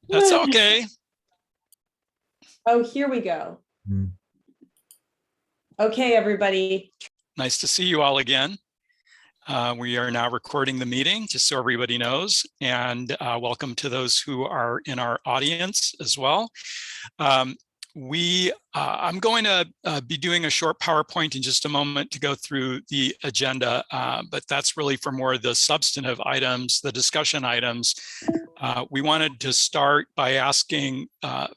That's okay. Oh, here we go. Mm. Okay, everybody. Nice to see you all again. We are now recording the meeting, just so everybody knows, and welcome to those who are in our audience as well. I'm going to be doing a short PowerPoint in just a moment to go through the agenda, but that's really for more of the substantive items, the discussion items. We wanted to start by asking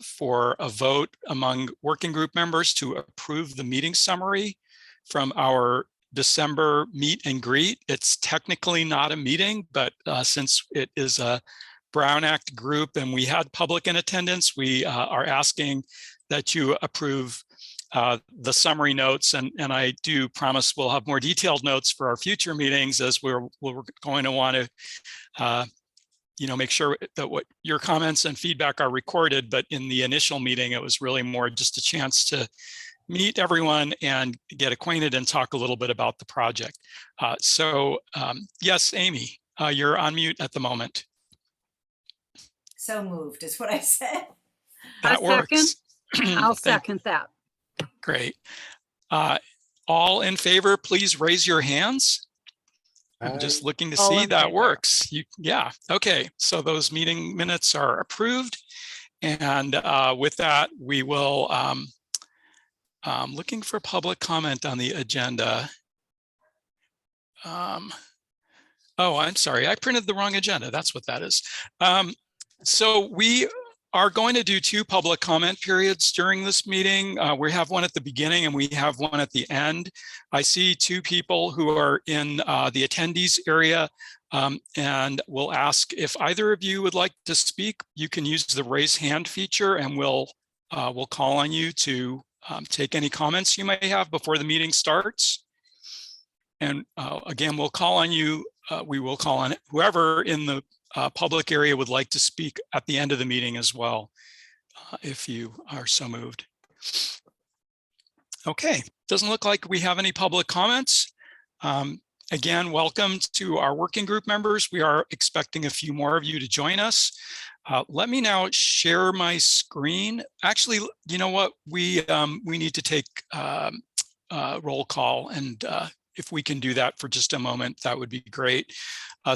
for a vote among working group members to approve the meeting summary from our December meet and greet. It's technically not a meeting, but since it is a Brown Act group and we had public in attendance, we are asking that you approve the summary notes. And I do promise we'll have more detailed notes for our future meetings, as we're going to want to make sure that what your comments and feedback are recorded. But in the initial meeting, it was really more just a chance to meet everyone and get acquainted and talk a little bit about the project. Yes, Amy, you're on mute at the moment. So moved is what I said. That works. I'll second that. Great. All in favor, please raise your hands. I'm just looking to see that works. Yeah, okay. So those meeting minutes are approved. And with that, we will, looking for public comment on the agenda. Oh, I'm sorry, I printed the wrong agenda. That's what that is. So we are going to do 2 public comment periods during this meeting. We have one at the beginning and we have one at the end. I see 2 people who are in the attendees area, and we'll ask if either of you would like to speak. You can use the raise hand feature and we'll call on you to take any comments you may have before the meeting starts. And again, we'll call on you. We will call on whoever in the public area would like to speak at the end of the meeting as well, if you are so moved. Okay, doesn't look like we have any public comments. Again, welcome to our working group members. We are expecting a few more of you to join us. Let me now share my screen. Actually, you know what? We need to take roll call, and if we can do that for just a moment, that would be great.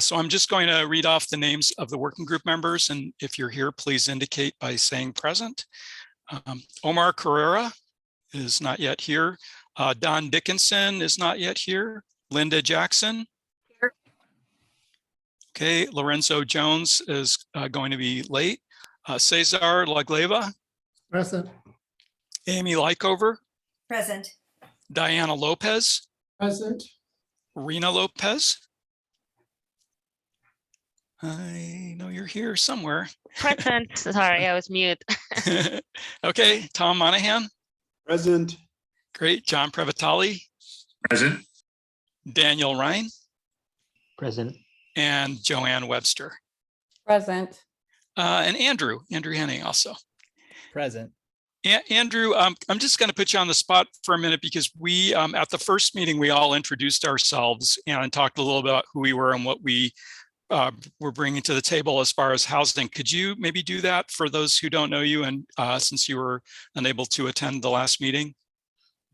So I'm just going to read off the names of the working group members, and if you're here, please indicate by saying present. Omar Carrera is not yet here. Don Dickinson is not yet here. Linda Jackson. Here. Okay, Lorenzo Jones is going to be late. Cesar Lagleva. Present. Amy Lykover. Present. Diana Lopez. Present. Rena Lopez. I know you're here somewhere. Present. Sorry, I was mute. Okay, Tom Monahan. Present. Great. John Previtali. Present. Daniel Ryan. Present. And Joanne Webster. Present. And Andrew Henning also. Present. Andrew, I'm just going to put you on the spot for a minute, because we, at the first meeting, we all introduced ourselves and talked a little about who we were and what we were bringing to the table as far as housing. Could you maybe do that for those who don't know you, and since you were unable to attend the last meeting?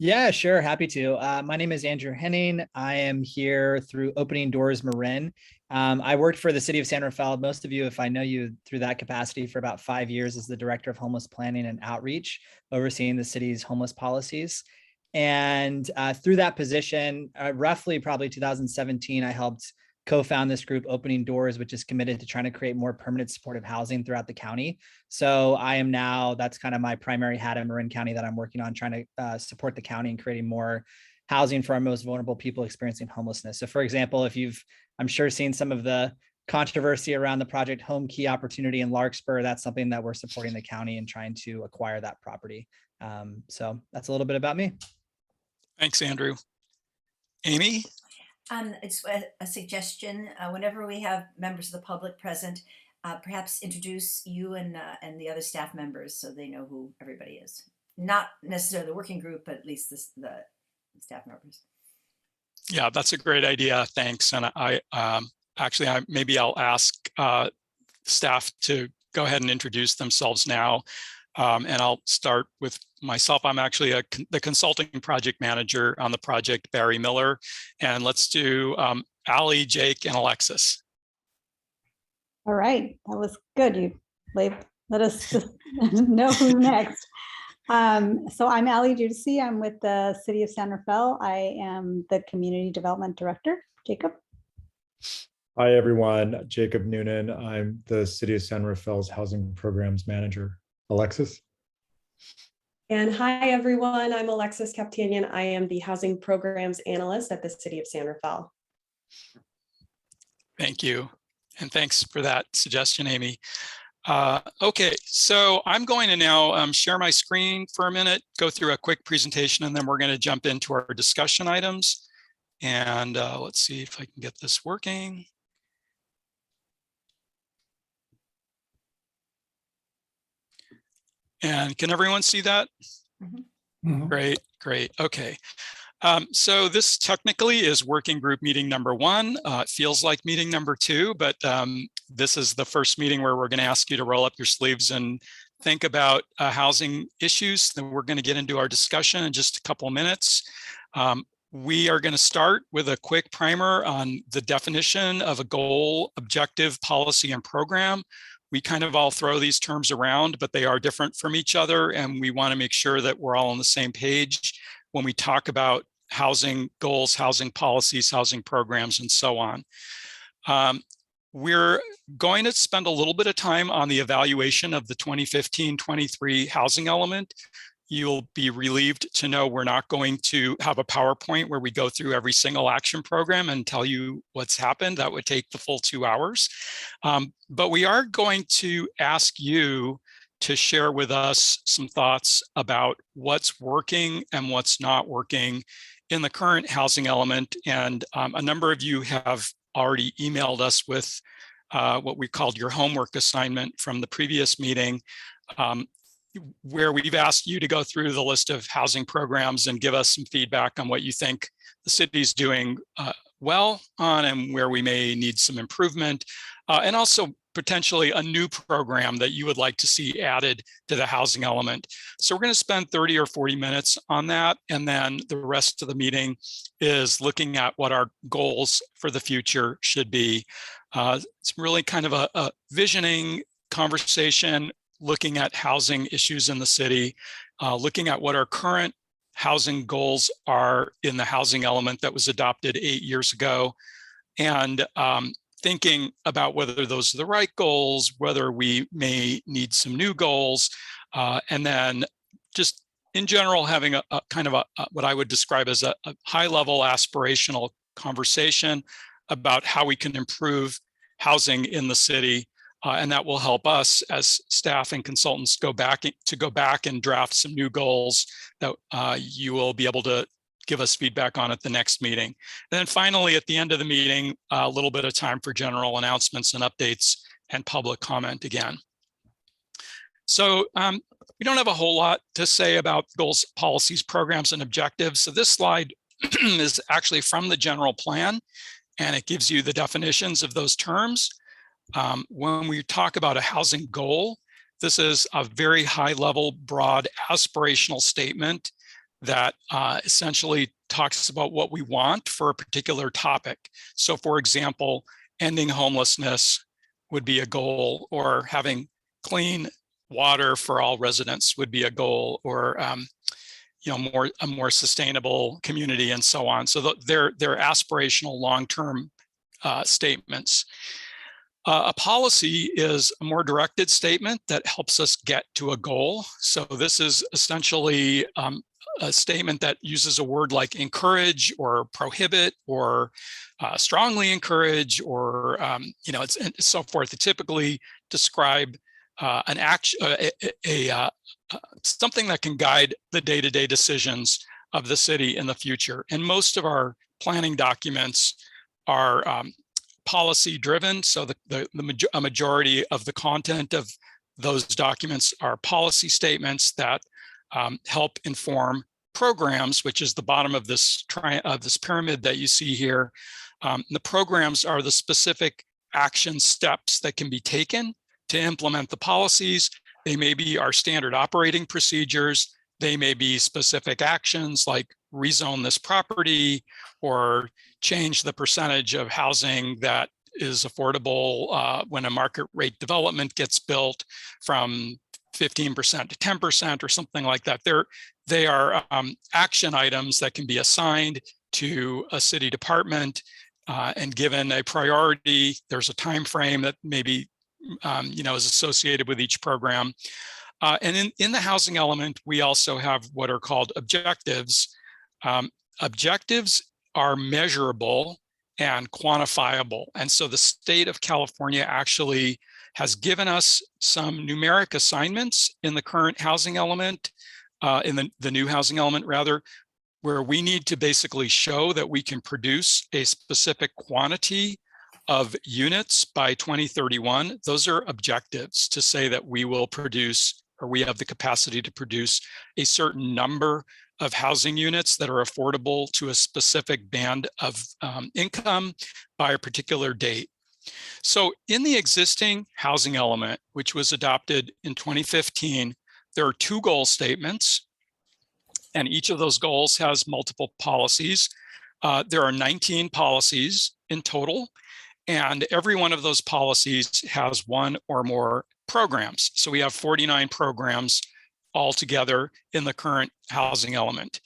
Yeah, sure. Happy to. My name is Andrew Henning. I am here through Opening Doors Marin. I worked for the city of San Rafael. Most of you, if I know you through that capacity, for about 5 years as the director of homeless planning and outreach, overseeing the city's homeless policies. And through that position, roughly probably 2017, I helped co-found this group, Opening Doors, which is committed to trying to create more permanent supportive housing throughout the county. So I am now, that's kind of my primary hat in Marin County that I'm working on, trying to support the county and creating more housing for our most vulnerable people experiencing homelessness. So for example, if you've, I'm sure, seen some of the controversy around the project Home Key Opportunity in Larkspur, that's something that we're supporting the county and trying to acquire that property. So that's a little bit about me. Thanks, Andrew. Amy? It's a suggestion. Whenever we have members of the public present, perhaps introduce you and the other staff members so they know who everybody is. Not necessarily the working group, but at least the staff members. Yeah, that's a great idea. Thanks. And maybe I'll ask staff to go ahead and introduce themselves now. And I'll start with myself. I'm actually the consulting project manager on the project, Barry Miller. And let's do Ali, Jake, and Alexis. All right, that was good. You let us just know who's next. So I'm Ali Judici. I'm with the City of San Rafael. I am the Community Development Director. Jacob. Hi, everyone. Jacob Noonan. I'm the City of San Rafael's Housing Programs Manager. Alexis. And hi, everyone. I'm Alexis Kaptanian. I am the Housing Programs Analyst at the City of San Rafael. Thank you. And thanks for that suggestion, Amy. Okay, so I'm going to now share my screen for a minute, go through a quick presentation, and then we're going to jump into our discussion items. And let's see if I can get this working. And can everyone see that? Mhm. Great. Okay. So this technically is working group meeting number 1. It feels like meeting number 2, but this is the first meeting where we're going to ask you to roll up your sleeves and think about housing issues. Then we're going to get into our discussion in just a couple of minutes. We are going to start with a quick primer on the definition of a goal, objective, policy, and program. We kind of all throw these terms around, but they are different from each other. And we want to make sure that we're all on the same page when we talk about housing goals, housing policies, housing programs, and so on. We're going to spend a little bit of time on the evaluation of the 2015-23 housing element. You'll be relieved to know we're not going to have a PowerPoint where we go through every single action program and tell you what's happened. That would take the full 2 hours. But we are going to ask you to share with us some thoughts about what's working and what's not working in the current housing element. And a number of you have already emailed us with what we called your homework assignment from the previous meeting, where we've asked you to go through the list of housing programs and give us some feedback on what you think the city's doing well on and where we may need some improvement, and also potentially a new program that you would like to see added to the housing element. So we're going to spend 30 or 40 minutes on that. And then the rest of the meeting is looking at what our goals for the future should be. It's really kind of a visioning conversation, looking at housing issues in the city, looking at what our current housing goals are in the housing element that was adopted 8 years ago, and thinking about whether those are the right goals, whether we may need some new goals, and then just in general having a kind of what I would describe as a high-level aspirational conversation about how we can improve housing in the city. And that will help us as staff and consultants go back and draft some new goals that you will be able to give us feedback on at the next meeting. And then finally, at the end of the meeting, a little bit of time for general announcements and updates and public comment again. So we don't have a whole lot to say about goals, policies, programs, and objectives. So this slide is actually from the general plan, and it gives you the definitions of those terms. When we talk about a housing goal, this is a very high level, broad, aspirational statement that essentially talks about what we want for a particular topic. So for example, ending homelessness would be a goal, or having clean water for all residents would be a goal, or a more sustainable community, and so on. So they're aspirational long-term statements. A policy is a more directed statement that helps us get to a goal. So this is essentially a statement that uses a word like encourage or prohibit or strongly encourage, or it's and so forth. To typically describe an action, something that can guide the day-to-day decisions of the city in the future. And most of our planning documents are policy driven. So a majority of the content of those documents are policy statements that help inform programs, which is the bottom of this pyramid that you see here. The programs are the specific action steps that can be taken to implement the policies. They may be our standard operating procedures. They may be specific actions like rezone this property or change the percentage of housing that is affordable when a market rate development gets built from 15% to 10% or something like that. They are action items that can be assigned to a city department and given a priority. There's a time frame that maybe is associated with each program. And in the housing element, we also have what are called objectives. Objectives are measurable and quantifiable. And so the state of California actually has given us some numeric assignments in the current housing element, in the new housing element rather, where we need to basically show that we can produce a specific quantity of units by 2031. Those are objectives to say that we will produce, or we have the capacity to produce a certain number of housing units that are affordable to a specific band of income by a particular date. So in the existing housing element, which was adopted in 2015, there are 2 goal statements, and each of those goals has multiple policies. There are 19 policies in total, and every one of those policies has 1 or more programs. So we have 49 programs altogether in the current housing element.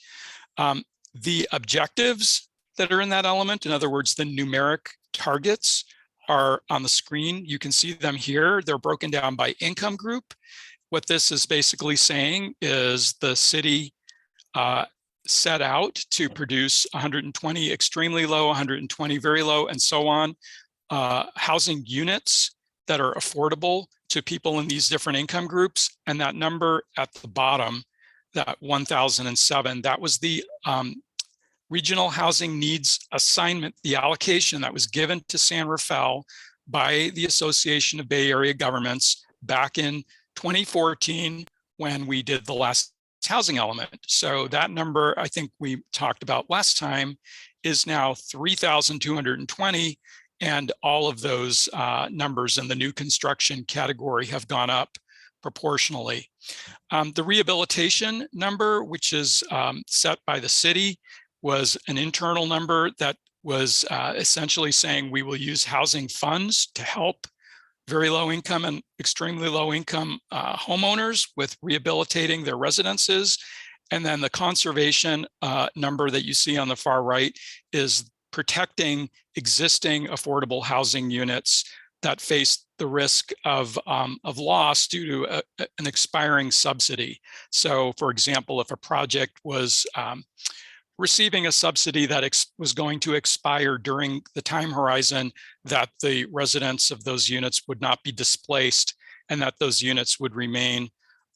The objectives that are in that element, in other words, the numeric targets, are on the screen. You can see them here. They're broken down by income group. What this is basically saying is the city set out to produce 120 extremely low, 120 very low, and so on, housing units that are affordable to people in these different income groups. And that number at the bottom, that 1007, that was the regional housing needs assignment, the allocation that was given to San Rafael by the Association of Bay Area Governments back in 2014 when we did the last housing element. So that number, I think we talked about last time, is now 3,220. And all of those numbers in the new construction category have gone up proportionally. The rehabilitation number, which is set by the city, was an internal number that was essentially saying we will use housing funds to help very low income and extremely low income homeowners with rehabilitating their residences. And then the conservation number that you see on the far right is protecting existing affordable housing units that face the risk of loss due to an expiring subsidy. So for example, if a project was receiving a subsidy that was going to expire during the time horizon, that the residents of those units would not be displaced and that those units would remain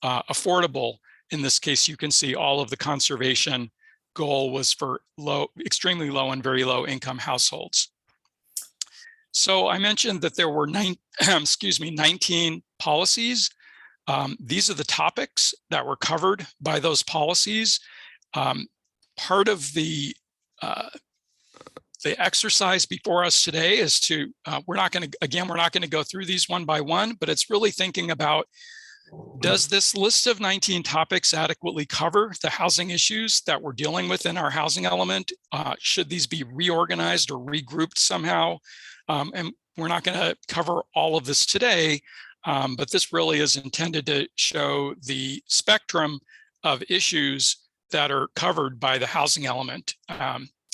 affordable. In this case, you can see all of the conservation goal was for extremely low and very low income households. So I mentioned that there were 19 policies. These are the topics that were covered by those policies. Part of the exercise before us today is to, we're not going to go through these one by one, but it's really thinking about, does this list of 19 topics adequately cover the housing issues that we're dealing with in our housing element? Should these be reorganized or regrouped somehow? And we're not going to cover all of this today, but this really is intended to show the spectrum of issues that are covered by the housing element.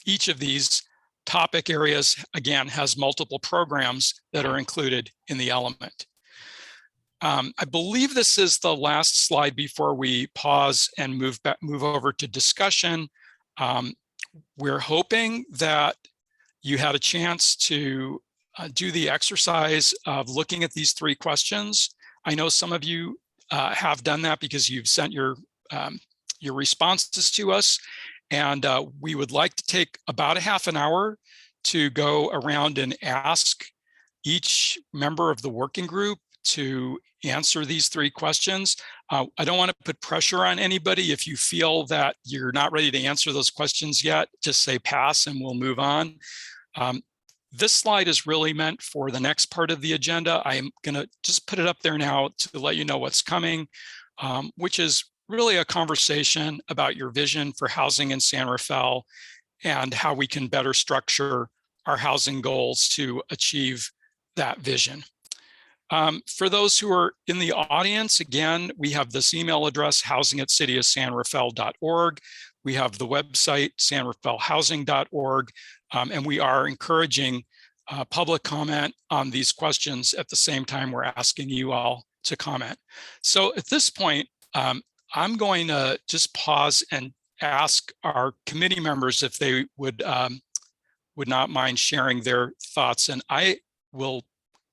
Each of these topic areas, again, has multiple programs that are included in the element. I believe this is the last slide before we pause and move over to discussion. We're hoping that you had a chance to do the exercise of looking at these 3 questions. I know some of you have done that because you've sent your responses to us. And we would like to take about a half an hour to go around and ask each member of the working group to answer these 3 questions. I don't want to put pressure on anybody. If you feel that you're not ready to answer those questions yet, just say pass and we'll move on. This slide is really meant for the next part of the agenda. I am going to just put it up there now to let you know what's coming, which is really a conversation about your vision for housing in San Rafael and how we can better structure our housing goals to achieve that vision. For those who are in the audience, again, we have this email address, housing@cityofsanrafael.org. We have the website, sanrafaelhousing.org, and we are encouraging public comment on these questions at the same time we're asking you all to comment. So at this point, I'm going to just pause and ask our committee members if they would not mind sharing their thoughts. And I will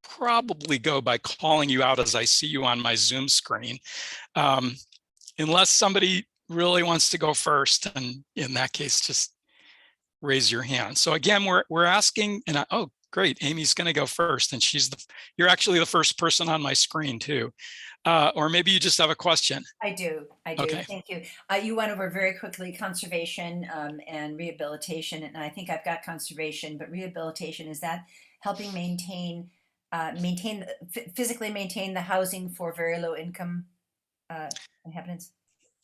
probably go by calling you out as I see you on my Zoom screen, unless somebody really wants to go first. And in that case, just raise your hand. So again, we're asking, and oh, great, Amy's going to go first, and you're actually the first person on my screen too. Or maybe you just have a question. I do. Okay. Thank you. You went over very quickly conservation and rehabilitation, and I think I've got conservation, but rehabilitation, is that helping physically maintain the housing for very low income inhabitants?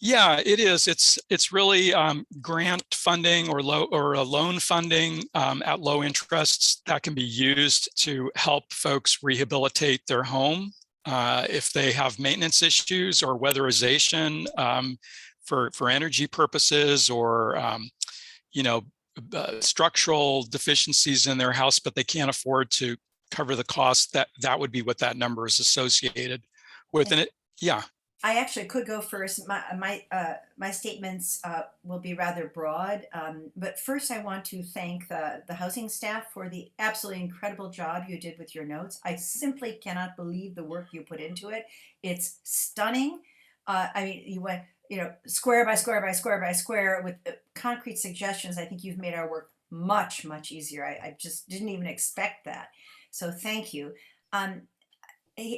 Yeah, it is. It's really grant funding or loan funding at low interests that can be used to help folks rehabilitate their home if they have maintenance issues or weatherization for energy purposes, or structural deficiencies in their house, but they can't afford to cover the cost. That would be what that number is associated with. And yeah. I actually could go first. My statements will be rather broad, but first I want to thank the housing staff for the absolutely incredible job you did with your notes. I simply cannot believe the work you put into it. It's stunning. I mean, you went, square by square by square by square with concrete suggestions. I think you've made our work much, much easier. I just didn't even expect that. So thank you.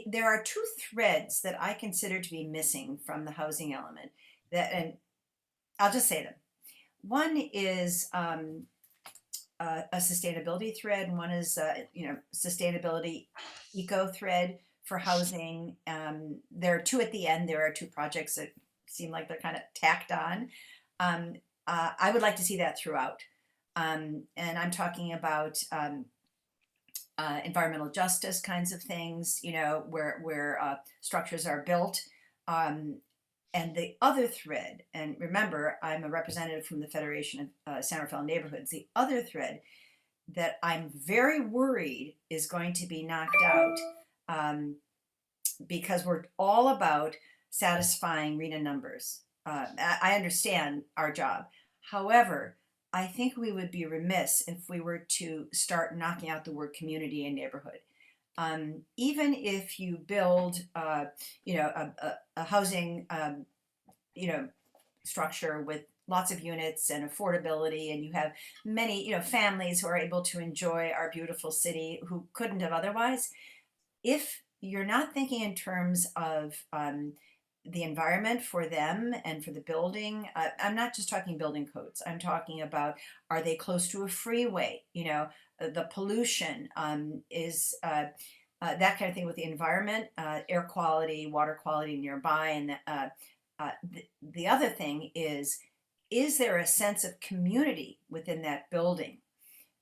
There are two threads that I consider to be missing from the housing element, and I'll just say them. One is a sustainability thread, and one is sustainability eco thread for housing. There are two at the end. There are two projects that seem like they're kind of tacked on. I would like to see that throughout, and I'm talking about environmental justice kinds of things, where structures are built. And the other thread, and remember, I'm a representative from the Federation of San Rafael Neighborhoods. The other thread that I'm very worried is going to be knocked out because we're all about satisfying RHNA numbers. I understand our job. However, I think we would be remiss if we were to start knocking out the word community and neighborhood. Even if you build, a housing, structure with lots of units and affordability, and you have many, families who are able to enjoy our beautiful city who couldn't have otherwise. If you're not thinking in terms of the environment for them and for the building. I'm not just talking building codes. I'm talking about, are they close to a freeway? The pollution is that kind of thing with the environment, air quality, water quality nearby. And the other thing is there a sense of community within that building?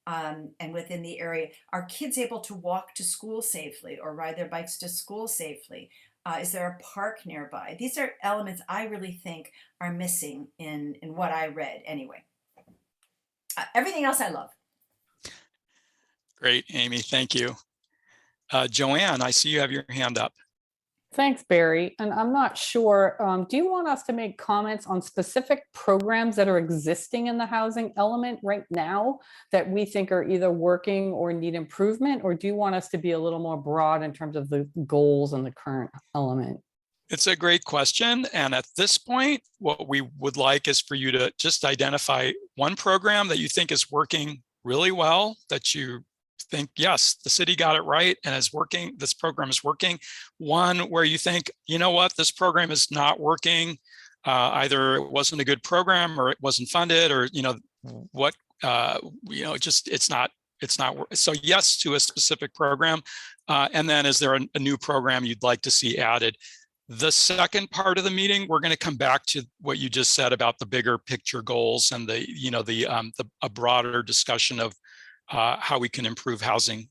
And within the area, are kids able to walk to school safely or ride their bikes to school safely? Is there a park nearby? These are elements I really think are missing in what I read anyway. Everything else I love. Great, Amy, thank you. Joanne, I see you have your hand up. Thanks, Barry. And I'm not sure, do you want us to make comments on specific programs that are existing in the housing element right now that we think are either working or need improvement? Or do you want us to be a little more broad in terms of the goals and the current element? It's a great question. And at this point, what we would like is for you to just identify one program that you think is working really well, that you think, yes, the city got it right and is working. This program is working. One where you think, you know what, this program is not working. Either it wasn't a good program or it wasn't funded, or, just it's not So yes to a specific program. And then is there a new program you'd like to see added? The second part of the meeting, we're going to come back to what you just said about the bigger picture goals and a broader discussion of how we can improve housing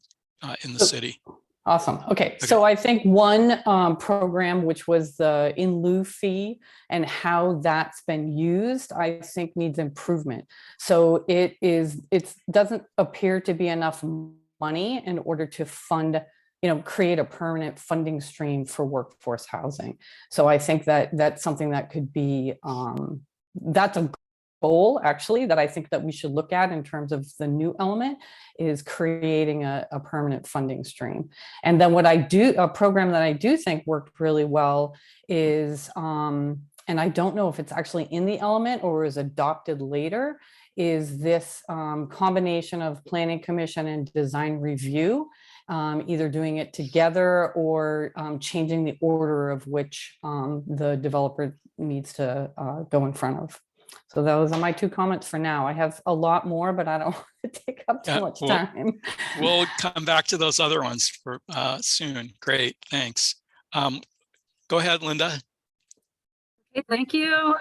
in the city. Awesome. Okay. So I think one program, which was the in lieu fee and how that's been used, I think needs improvement. So it doesn't appear to be enough money in order to fund, create a permanent funding stream for workforce housing. So I think that that's something that could be, that's a goal actually that I think that we should look at in terms of the new element is creating a permanent funding stream. And then a program that I do think worked really well is, and I don't know if it's actually in the element or is adopted later, is this combination of planning commission and design review, either doing it together or changing the order of which the developer needs to go in front of. So those are my two comments for now. I have a lot more, but I don't want to take up too much time. We'll come back to those other ones for soon. Great, thanks. Go ahead, Linda. Okay, thank you.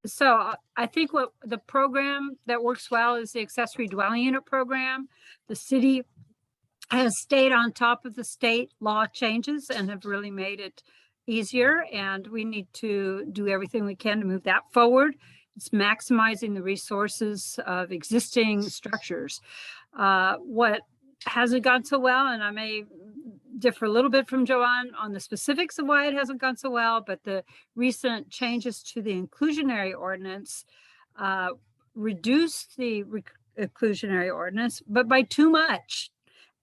So I think what the program that works well is the accessory dwelling unit program. The city has stayed on top of the state law changes and have really made it easier, and we need to do everything we can to move that forward. It's maximizing the resources of existing structures. What hasn't gone so well, and I may differ a little bit from Joanne on the specifics of why it hasn't gone so well, but the recent changes to the inclusionary ordinance reduced the inclusionary ordinance, but by too much.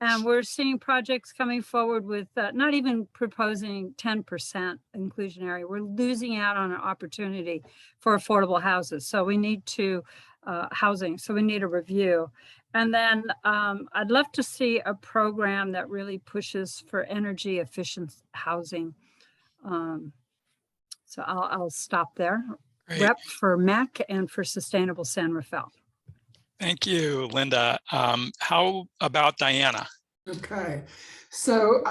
And we're seeing projects coming forward with not even proposing 10% inclusionary. We're losing out on an opportunity for affordable houses. So we need to housing. So we need a review. And then I'd love to see a program that really pushes for energy efficient housing. So I'll stop there. Great. Rep for MEC and for Sustainable San Rafael. Thank you, Linda. How about Diana? Okay, so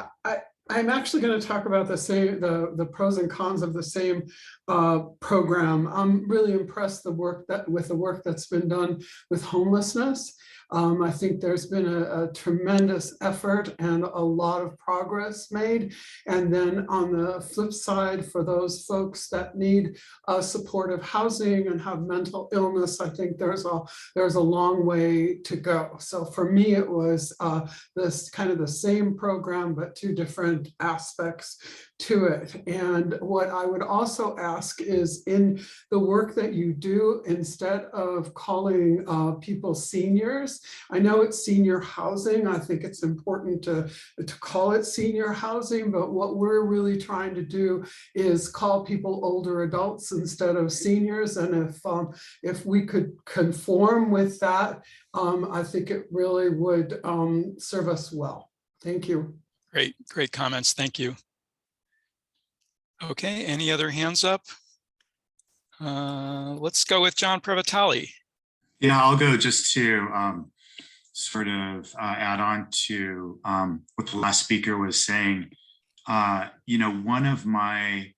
I'm actually going to talk about the pros and cons of the same program. I'm really impressed with the work that's been done with homelessness. I think there's been a tremendous effort and a lot of progress made. And then on the flip side, for those folks that need supportive housing and have mental illness, I think there's a long way to go. So for me, it was this kind of the same program, but two different aspects to it. And what I would also ask is, in the work that you do, instead of calling people seniors, I know it's senior housing. I think it's important to call it senior housing, but what we're really trying to do is call people older adults instead of seniors. And if we could conform with that, I think it really would serve us well. Thank you. Great comments. Thank you. Okay, any other hands up? Let's go with John Previtali. Yeah, I'll go just to sort of add on to what the last speaker was saying. One of my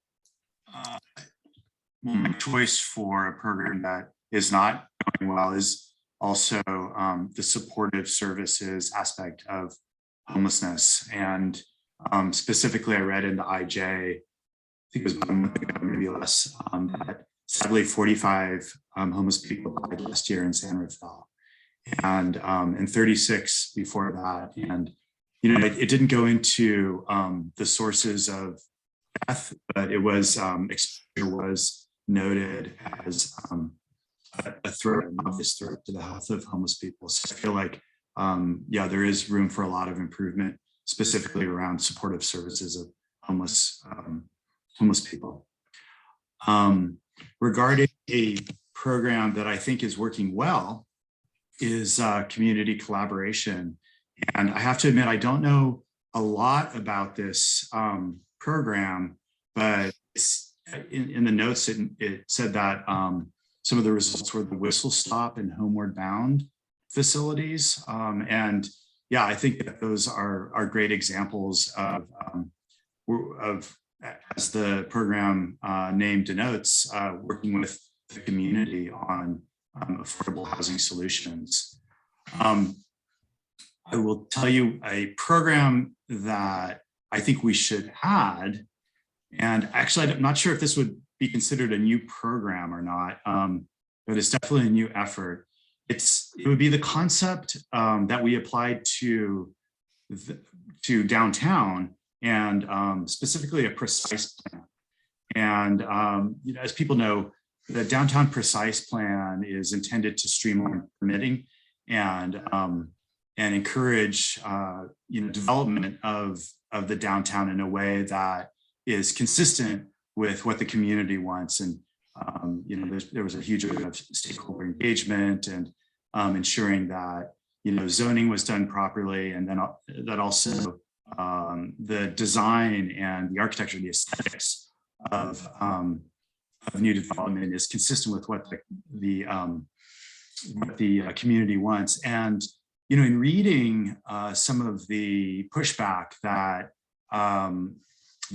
choice for a program that is not going well is also the supportive services aspect of homelessness. And specifically, I read in the IJ, I think it was about a month ago, maybe less, that sadly 45 homeless people died last year in San Rafael, and 36 before that. And it didn't go into the sources of death, but it was exposure was noted as a threat, an obvious threat to the health of homeless people. So I feel like there is room for a lot of improvement, specifically around supportive services of homeless people. Regarding a program that I think is working well is community collaboration. And I have to admit, I don't know a lot about this program, but in the notes, it said that some of the results were the Whistle Stop and Homeward Bound facilities. And yeah, I think that those are great examples of as the program name denotes, working with the community on affordable housing solutions. I will tell you a program that I think we should add, and actually I'm not sure if this would be considered a new program or not, but it's definitely a new effort. It would be the concept that we applied to downtown, and specifically a precise plan. And you know, as people know, the downtown precise plan is intended to streamline permitting and encourage you know, development of the downtown in a way that is consistent with what the community wants. And you know, there was a huge amount of stakeholder engagement and ensuring that, you know, zoning was done properly, and then that also the design and the architecture, the aesthetics of new development is consistent with what the community wants. And you know, in reading some of the pushback that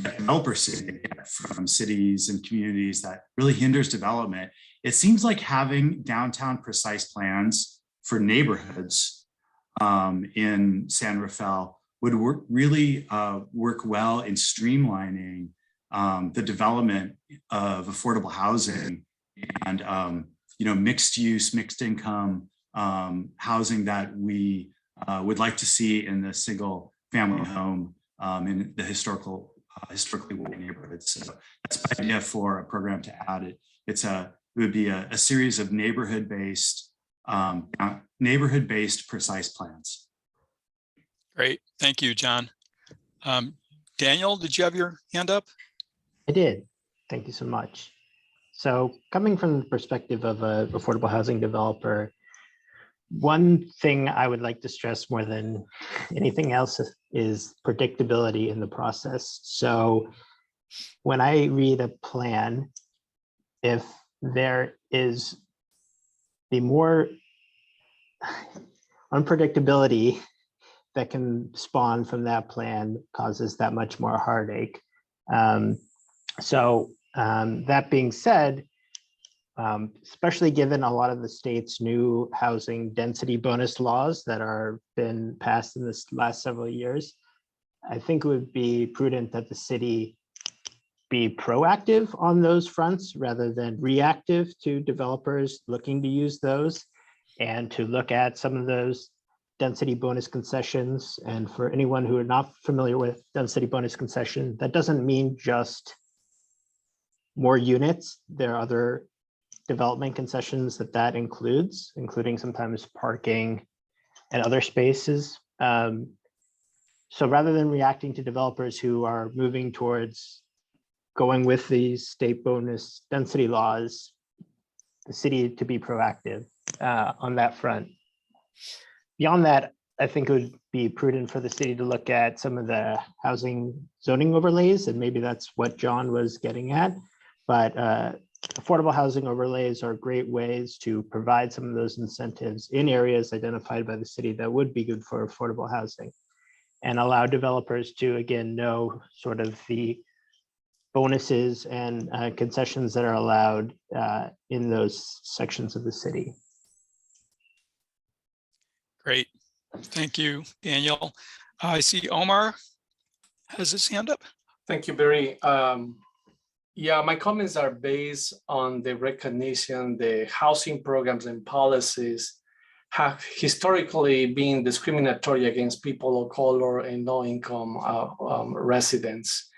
developers get from cities and communities that really hinders development, it seems like having downtown precise plans for neighborhoods in San Rafael would really work well in streamlining the development of affordable housing and you know, mixed use, mixed income housing that we would like to see in the single family home in the historically white neighborhoods. So that's the idea for a program to add it. It would be a series of neighborhood-based precise plans. Great, thank you, John. Daniel, did you have your hand up? I did. Thank you so much. So coming from the perspective of an affordable housing developer, one thing I would like to stress more than anything else is predictability in the process. So when I read a plan, if there is the more unpredictability that can spawn from that plan causes that much more heartache. That being said, especially given a lot of the state's new housing density bonus laws that are been passed in this last several years, I think it would be prudent that the city be proactive on those fronts rather than reactive to developers looking to use those, and to look at some of those density bonus concessions. And for anyone who are not familiar with density bonus concession, that doesn't mean just more units. There are other development concessions that includes, including sometimes parking and other spaces. So rather than reacting to developers who are moving towards going with these state bonus density laws, the city to be proactive on that front. Beyond that, I think it would be prudent for the city to look at some of the housing zoning overlays, and maybe that's what John was getting at. But affordable housing overlays are great ways to provide some of those incentives in areas identified by the city that would be good for affordable housing, and allow developers to, again, know sort of the bonuses and concessions that are allowed in those sections of the city. Great, thank you, Daniel. I see Omar has his hand up. Thank you, Barry. Yeah, my comments are based on the recognition the housing programs and policies have historically been discriminatory against people of color and low-income residents.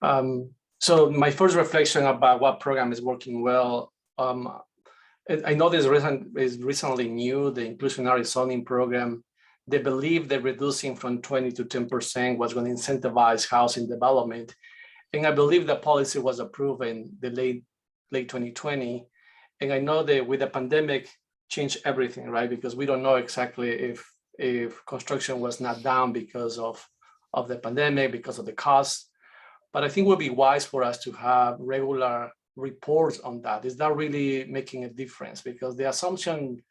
So my first reflection about what program is working well, I know this is recently new, the Inclusionary zoning program. They believe that reducing from 20 to 10% was going to incentivize housing development. And I believe the policy was approved in the late 2020. And I know that with the pandemic changed everything, right? Because we don't know exactly if construction was not down because of the pandemic, because of the cost. But I think it would be wise for us to have regular reports on that. Is that really making a difference? Because the assumption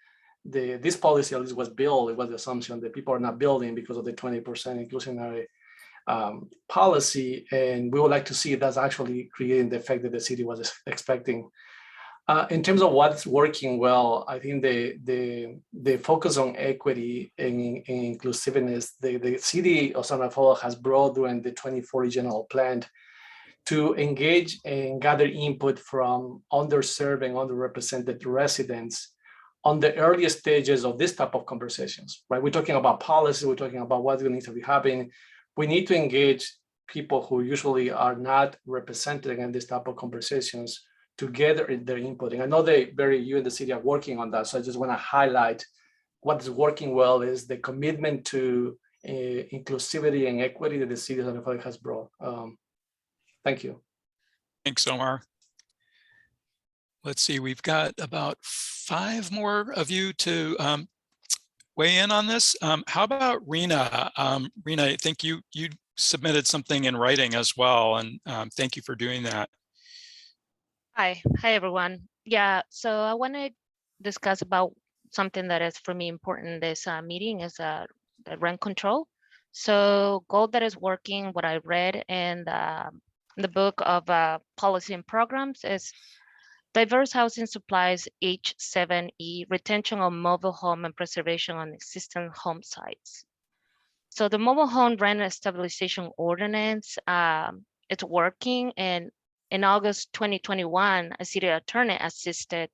this policy at least was built, it was the assumption that people are not building because of the 20% inclusionary policy, and we would like to see that's actually creating the effect that the city was expecting. In terms of what's working well, I think the focus on equity and inclusiveness, the city of San Rafael has brought during the 2040 general plan to engage and gather input from underserved and underrepresented residents on the earliest stages of this type of conversations, right? We're talking about policy, we're talking about what's going to need to be happening. We need to engage people who usually are not represented in this type of conversations to gather their input. And I know you and the city are working on that. So I just want to highlight what is working well is the commitment to inclusivity and equity that the city of San Rafael has brought. Thank you. Thanks, Omar. Let's see, we've got about 5 more of you to weigh in on this. How about Rena? Rena, I think you submitted something in writing as well, and thank you for doing that. Hi everyone. Yeah, so I want to discuss about something that is for me important. This meeting is the rent control. So goal that is working, what I read in the book of policy and programs is diverse housing supplies H7E, retention of mobile home and preservation on existing home sites. So the mobile home rent stabilization ordinance, it's working, and in August 2021, a city attorney assisted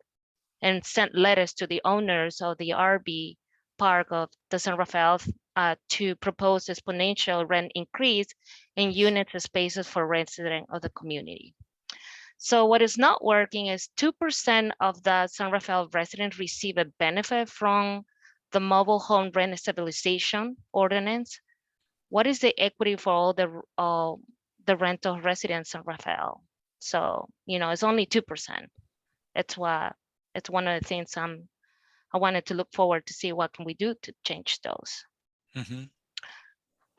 and sent letters to the owners of the RV park of the San Rafael to propose exponential rent increase in units and spaces for residents of the community. So what is not working is 2% of the San Rafael residents receive a benefit from the mobile home rent stabilization ordinance. What is the equity for all the rental residents in San Rafael? So, it's only 2%. It's one of the things I wanted to look forward to see what can we do to change those. Mm-hmm.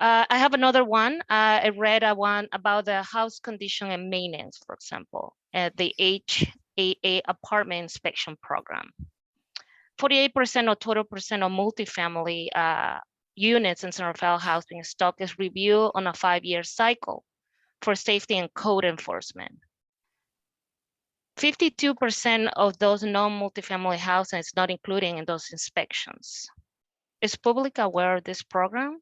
I have another one. I read one about the house condition and maintenance, for example, at the HAA apartment inspection program. 48% or total percent of multifamily units in San Rafael housing stock is reviewed on a 5-year cycle for safety and code enforcement. 52% of those non-multifamily housing is not included in those inspections. Is public aware of this program?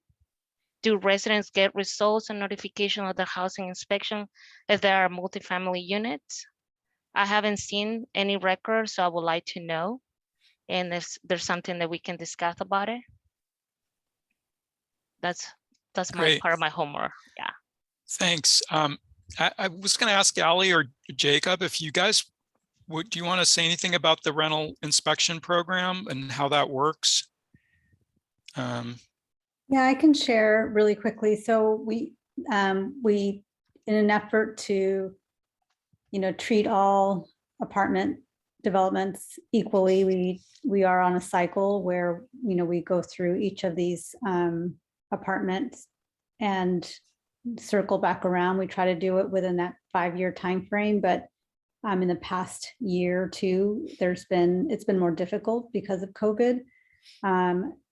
Do residents get results and notification of the housing inspection if there are multifamily units? I haven't seen any records, so I would like to know. And if there's something that we can discuss about it. That's my part of my homework. Yeah. Thanks. I was going to ask Ali or Jacob if you guys do you want to say anything about the rental inspection program and how that works? Yeah, I can share really quickly. So we in an effort to, treat all apartment developments equally, we are on a cycle where, we go through each of these apartments and circle back around. We try to do it within that 5-year time frame, but in the past year or two, it's been more difficult because of COVID.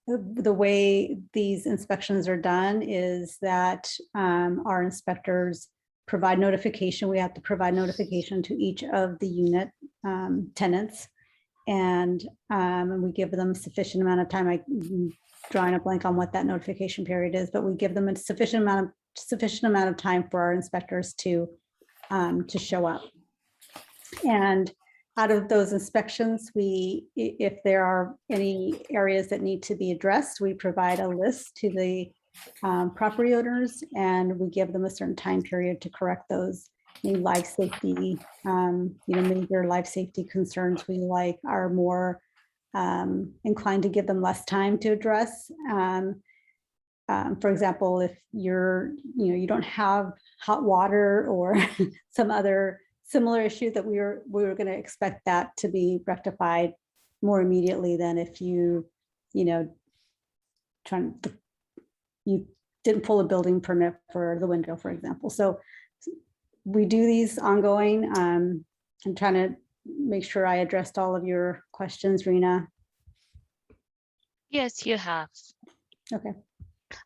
The way these inspections are done is that our inspectors provide notification. We have to provide notification to each of the unit tenants, and we give them a sufficient amount of time. I'm drawing a blank on what that notification period is, but we give them a sufficient amount of time for our inspectors to show up. And out of those inspections, if there are any areas that need to be addressed, we provide a list to the property owners, and we give them a certain time period to correct those. Any life safety, major life safety concerns we are more inclined to give them less time to address. For example, if you don't have hot water or some other similar issue that we were going to expect that to be rectified more immediately than if you didn't pull a building permit for the window, for example. So we do these ongoing. I'm trying to make sure I addressed all of your questions, Rena. Yes, you have. Okay.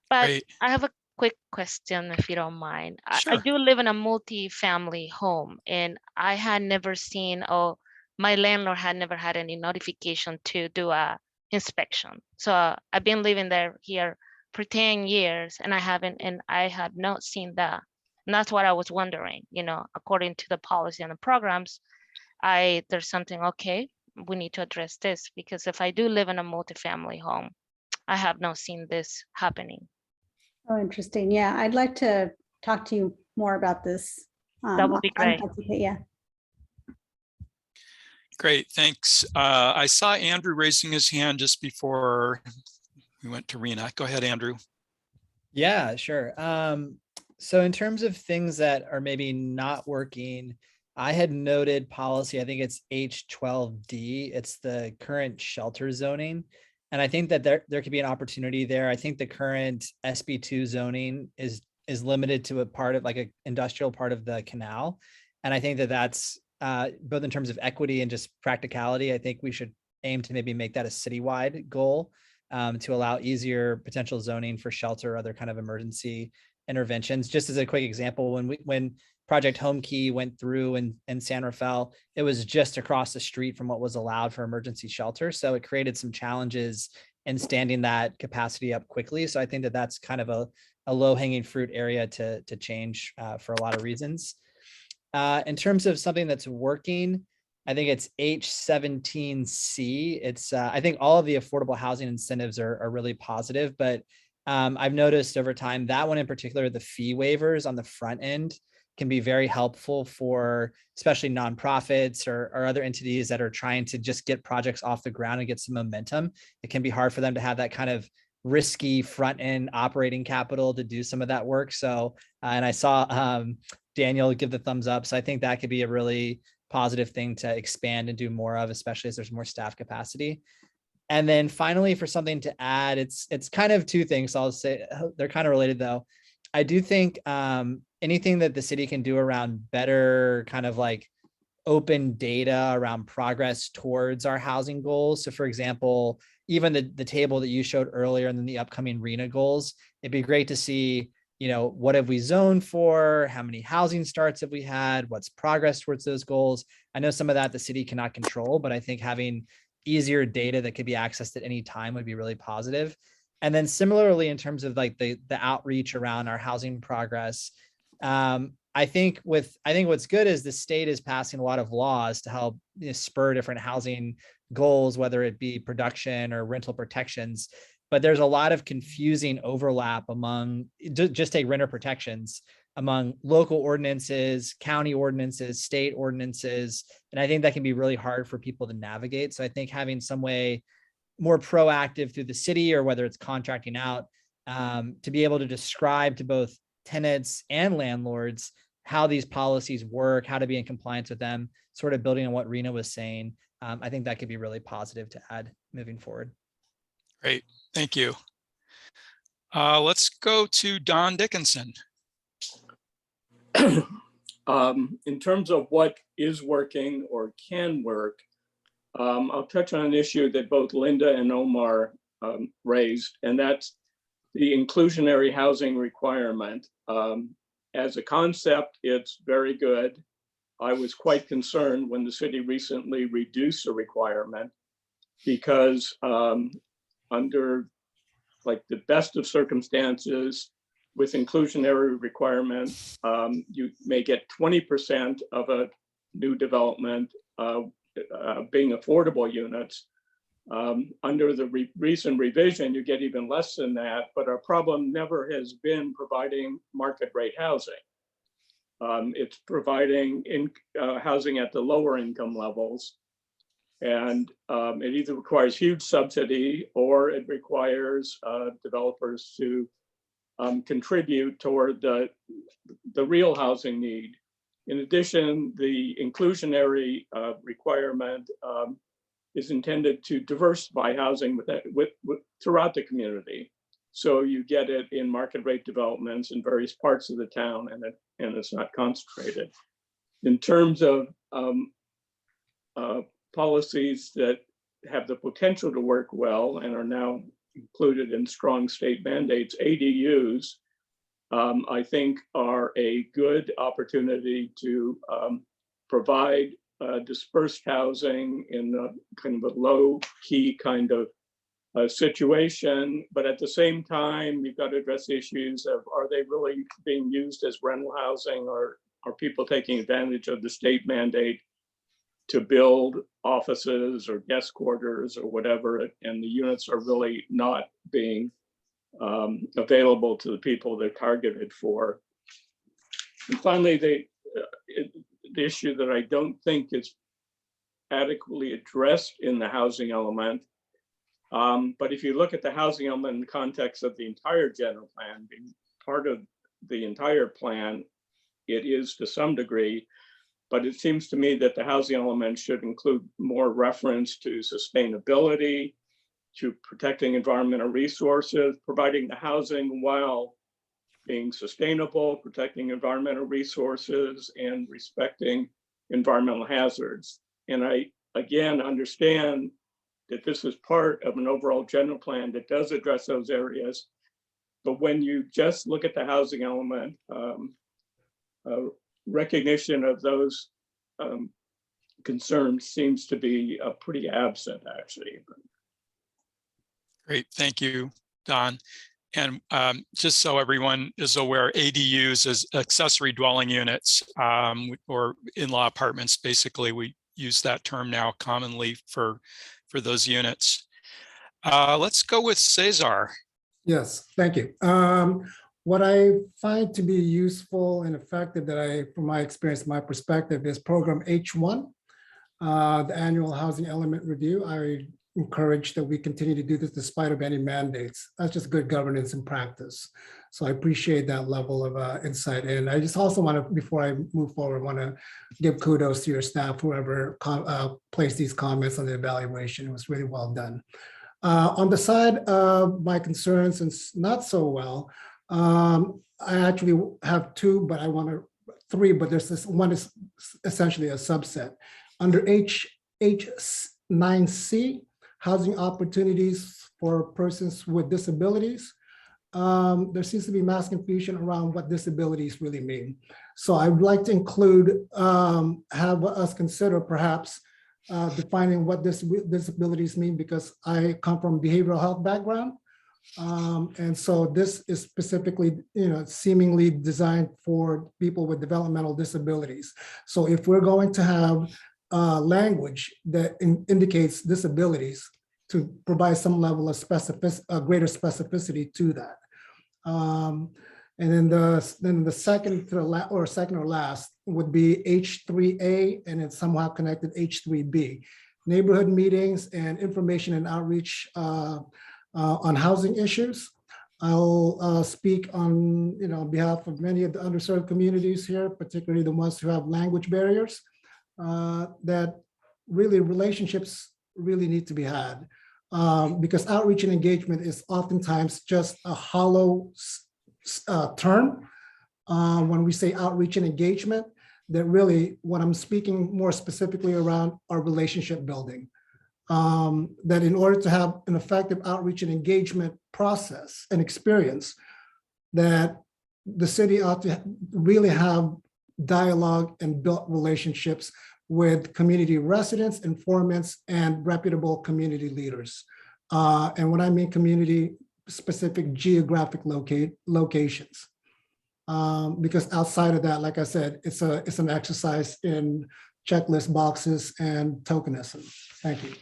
But Great. I have a quick question, if you don't mind. I Sure. do live in a multi-family home, and I had never seen, or my landlord had never had any notification to do a inspection. So I've been living here for 10 years, and I have not seen that. And that's what I was wondering, according to the policy and the programs, there's something, okay, we need to address this, because if I do live in a multi-family home, I have not seen this happening. Oh, interesting. Yeah, I'd like to talk to you more about this. That would be great. Okay, yeah. Great, thanks. I saw Andrew raising his hand just before we went to Rena. Go ahead, Andrew. Yeah, sure. So in terms of things that are maybe not working, I had noted policy, I think it's H12D, it's the current shelter zoning. And I think that there could be an opportunity there. I think the current SB2 zoning is limited to a part of like an industrial part of the canal. And I think that that's both in terms of equity and just practicality. I think we should aim to maybe make that a citywide goal to allow easier potential zoning for shelter or other kind of emergency interventions. Just as a quick example, when Project Home Key went through in San Rafael, it was just across the street from what was allowed for emergency shelter. So it created some challenges in standing that capacity up quickly. So I think that that's kind of a low-hanging fruit area to change for a lot of reasons. In terms of something that's working, I think it's H17C. It's I think all of the affordable housing incentives are really positive, but I've noticed over time that one in particular, the fee waivers on the front end can be very helpful for especially nonprofits or other entities that are trying to just get projects off the ground and get some momentum. It can be hard for them to have that kind of risky front end operating capital to do some of that work. So, and I saw Daniel give the thumbs up. So I think that could be a really positive thing to expand and do more of, especially as there's more staff capacity. And then finally, for something to add, it's kind of two things. So I'll say they're kind of related though. I do think anything that the city can do around better kind of like open data around progress towards our housing goals. So for example, even the table that you showed earlier and then the upcoming RENA goals, it'd be great to see, what have we zoned for? How many housing starts have we had? What's progress towards those goals? I know some of that the city cannot control, but I think having easier data that could be accessed at any time would be really positive. And then similarly, in terms of like the outreach around our housing progress, I think what's good is the state is passing a lot of laws to help spur different housing goals, whether it be production or rental protections. But there's a lot of confusing overlap among just take renter protections among local ordinances, county ordinances, state ordinances. And I think that can be really hard for people to navigate. So I think having some way more proactive through the city or whether it's contracting out to be able to describe to both tenants and landlords how these policies work, how to be in compliance with them, sort of building on what Rena was saying. I think that could be really positive to add moving forward. Great, thank you. Let's go to Don Dickinson. In terms of what is working or can work, I'll touch on an issue that both Linda and Omar raised, and that's the inclusionary housing requirement. As a concept, it's very good. I was quite concerned when the city recently reduced the requirement because under like the best of circumstances with inclusionary requirements, you may get 20% of a new development being affordable units. Under the recent revision, you get even less than that, but our problem never has been providing market rate housing. It's providing housing at the lower income levels. And it either requires huge subsidy or it requires developers to contribute toward the real housing need. In addition, the inclusionary requirement is intended to diversify housing throughout the community. So you get it in market rate developments in various parts of the town, and it's not concentrated. In terms of policies that have the potential to work well and are now included in strong state mandates, ADUs, I think are a good opportunity to provide dispersed housing in a kind of a low key kind of situation. But at the same time, you've got to address the issues of, are they really being used as rental housing, or are people taking advantage of the state mandate to build offices or guest quarters or whatever, and the units are really not being available to the people they're targeted for. And finally, the issue that I don't think is adequately addressed in the housing element, but if you look at the housing element in the context of the entire general plan, being part of the entire plan, it is to some degree, but it seems to me that the housing element should include more reference to sustainability, to protecting environmental resources, providing the housing while being sustainable, protecting environmental resources, and respecting environmental hazards. And I, again, understand that this is part of an overall general plan that does address those areas. But when you just look at the housing element, recognition of those concerns seems to be pretty absent, actually. Great, thank you, Don. And just so everyone is aware, ADUs is accessory dwelling units, or in-law apartments. Basically, we use that term now commonly for those units. Let's go with Cesar. Yes, thank you. What I find to be useful and effective from my experience, my perspective, is program H1, the annual housing element review. I encourage that we continue to do this despite of any mandates. That's just good governance and practice. So I appreciate that level of insight. And I just also want to, before I move forward, want to give kudos to your staff, whoever placed these comments on the evaluation. It was really well done. On the side of my concerns and not so well, I actually have two, but I want to three, but there's this one is essentially a subset. Under H9C, housing opportunities for persons with disabilities, there seems to be mass confusion around what disabilities really mean. So I would like to include, have us consider perhaps defining what disabilities mean, because I come from a behavioral health background. And so this is specifically, seemingly designed for people with developmental disabilities. So if we're going to have language that indicates disabilities, to provide some level of greater specificity to that. And then the second or last would be H3A, and it's somehow connected H3B, neighborhood meetings and information and outreach on housing issues. I'll speak on behalf of many of the underserved communities here, particularly the ones who have language barriers, that really relationships really need to be had, because outreach and engagement is oftentimes just a hollow term. When we say outreach and engagement, that really what I'm speaking more specifically around are relationship building. That in order to have an effective outreach and engagement process and experience, that the city ought to really have dialogue and build relationships with community residents, informants, and reputable community leaders. And when I mean community, specific geographic locations. Because outside of that, like I said, it's an exercise in checklist boxes and tokenism. Thank you.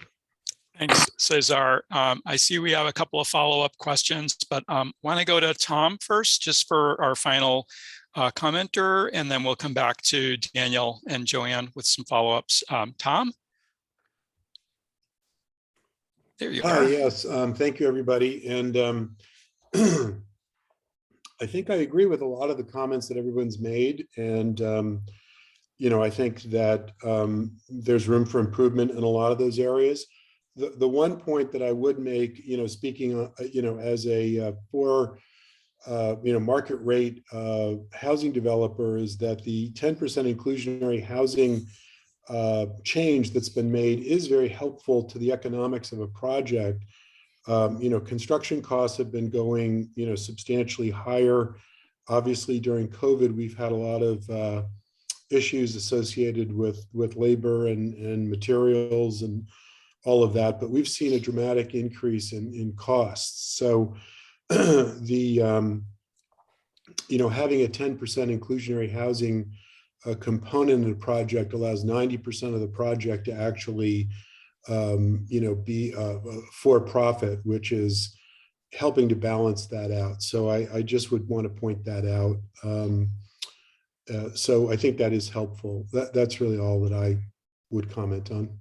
Thanks, Cesar. I see we have a couple of follow-up questions, but want to go to Tom first, just for our final commenter, and then we'll come back to Daniel and Joanne with some follow-ups. Tom? There you are. Yes, thank you, everybody. And I think I agree with a lot of the comments that everyone's made. And, I think that there's room for improvement in a lot of those areas. The one point that I would make, speaking, as a market rate housing developer, is that the 10% inclusionary housing change that's been made is very helpful to the economics of a project. Construction costs have been going, substantially higher. Obviously, during COVID, we've had a lot of issues associated with labor and materials and all of that, but we've seen a dramatic increase in costs. So the having a 10% inclusionary housing component in the project allows 90% of the project to actually be for profit, which is helping to balance that out. So I just would want to point that out. So I think that is helpful. That's really all that I would comment on.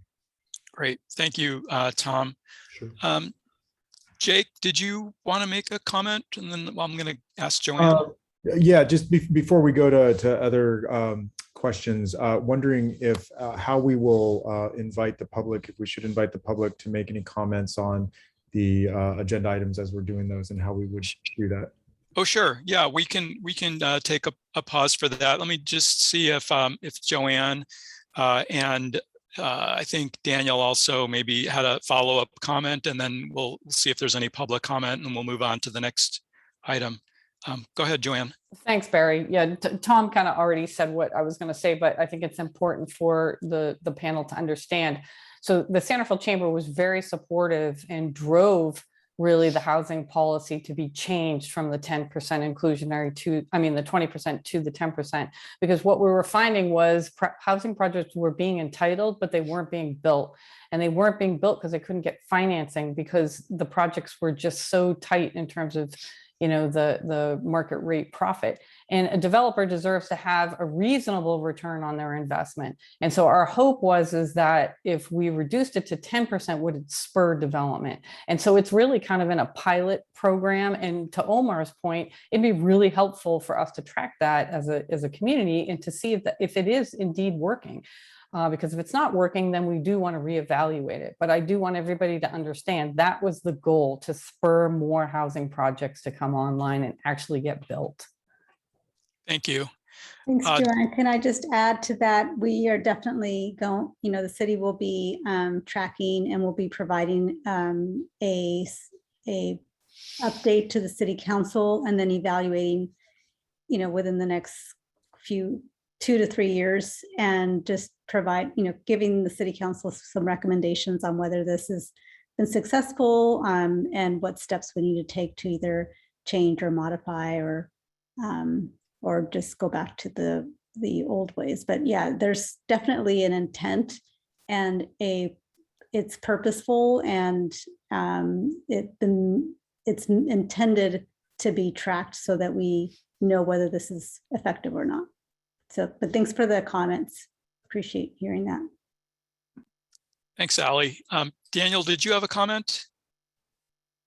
Great. Thank you, Tom. Sure. Jake, did you want to make a comment? And then I'm going to ask Joanne. Yeah, just before we go to other questions, wondering if how we will invite the public, if we should invite the public to make any comments on the agenda items as we're doing those, and how we would do that. Oh, sure. Yeah, we can take a pause for that. Let me just see if Joanne and I think Daniel also maybe had a follow-up comment, and then we'll see if there's any public comment, and we'll move on to the next item. Go ahead, Joanne. Thanks, Barry. Yeah, Tom kind of already said what I was going to say, but I think it's important for the panel to understand. So the Santa Fe Chamber was very supportive and drove really the housing policy to be changed from the 10% inclusionary to, the 20% to the 10%, because what we were finding was housing projects were being entitled, but they weren't being built. And they weren't being built because they couldn't get financing, because the projects were just so tight in terms of the market rate profit. And a developer deserves to have a reasonable return on their investment. And so our hope is that if we reduced it to 10%, would it spur development? And so it's really kind of in a pilot program. And to Omar's point, it'd be really helpful for us to track that as a community and to see if it is indeed working. Because if it's not working, then we do want to reevaluate it. But I do want everybody to understand that was the goal, to spur more housing projects to come online and actually get built. Thank you. Thanks, Joanne. Can I just add to that? We are definitely going, the city will be tracking and will be providing a update to the city council, and then evaluating, within the next 2 to 3 years, and just provide, giving the city council some recommendations on whether this has been successful, and what steps we need to take to either change or modify or just go back to the old ways. But yeah, there's definitely an intent, and it's purposeful, and it's intended to be tracked so that we know whether this is effective or not. So, but thanks for the comments. Appreciate hearing that. Thanks, Allie. Daniel, did you have a comment?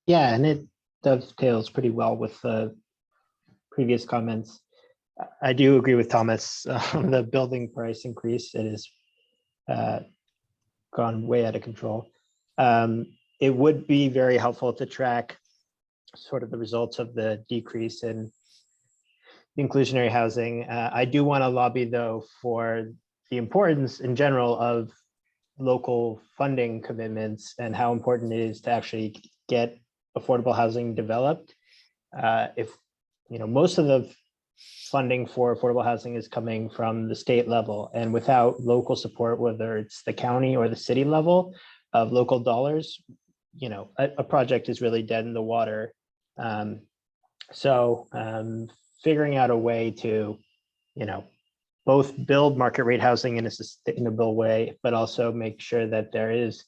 Yeah, and it dovetails pretty well with the previous comments. I do agree with Thomas on the building price increase. It has gone way out of control. It would be very helpful to track sort of the results of the decrease in inclusionary housing. I do want to lobby, though, for the importance in general of local funding commitments and how important it is to actually get affordable housing developed. If most of the funding for affordable housing is coming from the state level, and without local support, whether it's the county or the city level of local dollars, a project is really dead in the water. So figuring out a way to, both build market rate housing in a sustainable way, but also make sure that there is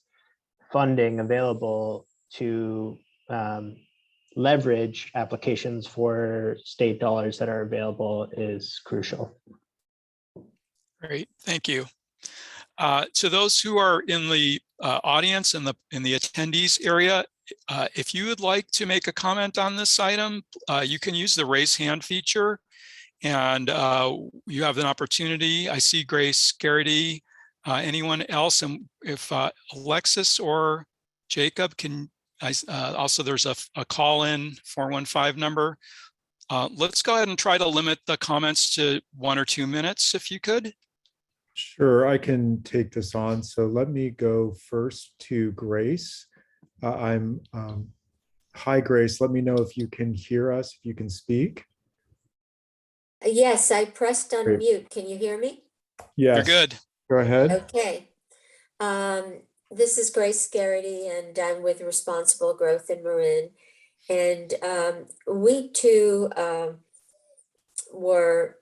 funding available to leverage applications for state dollars that are available is crucial. Great, thank you. To those who are in the audience and in the attendees area, if you would like to make a comment on this item, you can use the raise hand feature, and you have an opportunity. I see Grace Garrity. Anyone else? And if Alexis or Jacob can, also there's a call-in 415 number. Let's go ahead and try to limit the comments to 1 or 2 minutes, if you could. Sure, I can take this on. So let me go first to Grace. I'm Hi, Grace. Let me know if you can hear us, if you can speak. Yes, I pressed Great. unmute. Can you hear me? Yes. You're good. Go ahead. Okay. This is Grace Garrity, and I'm with Responsible Growth in Marin. And we too were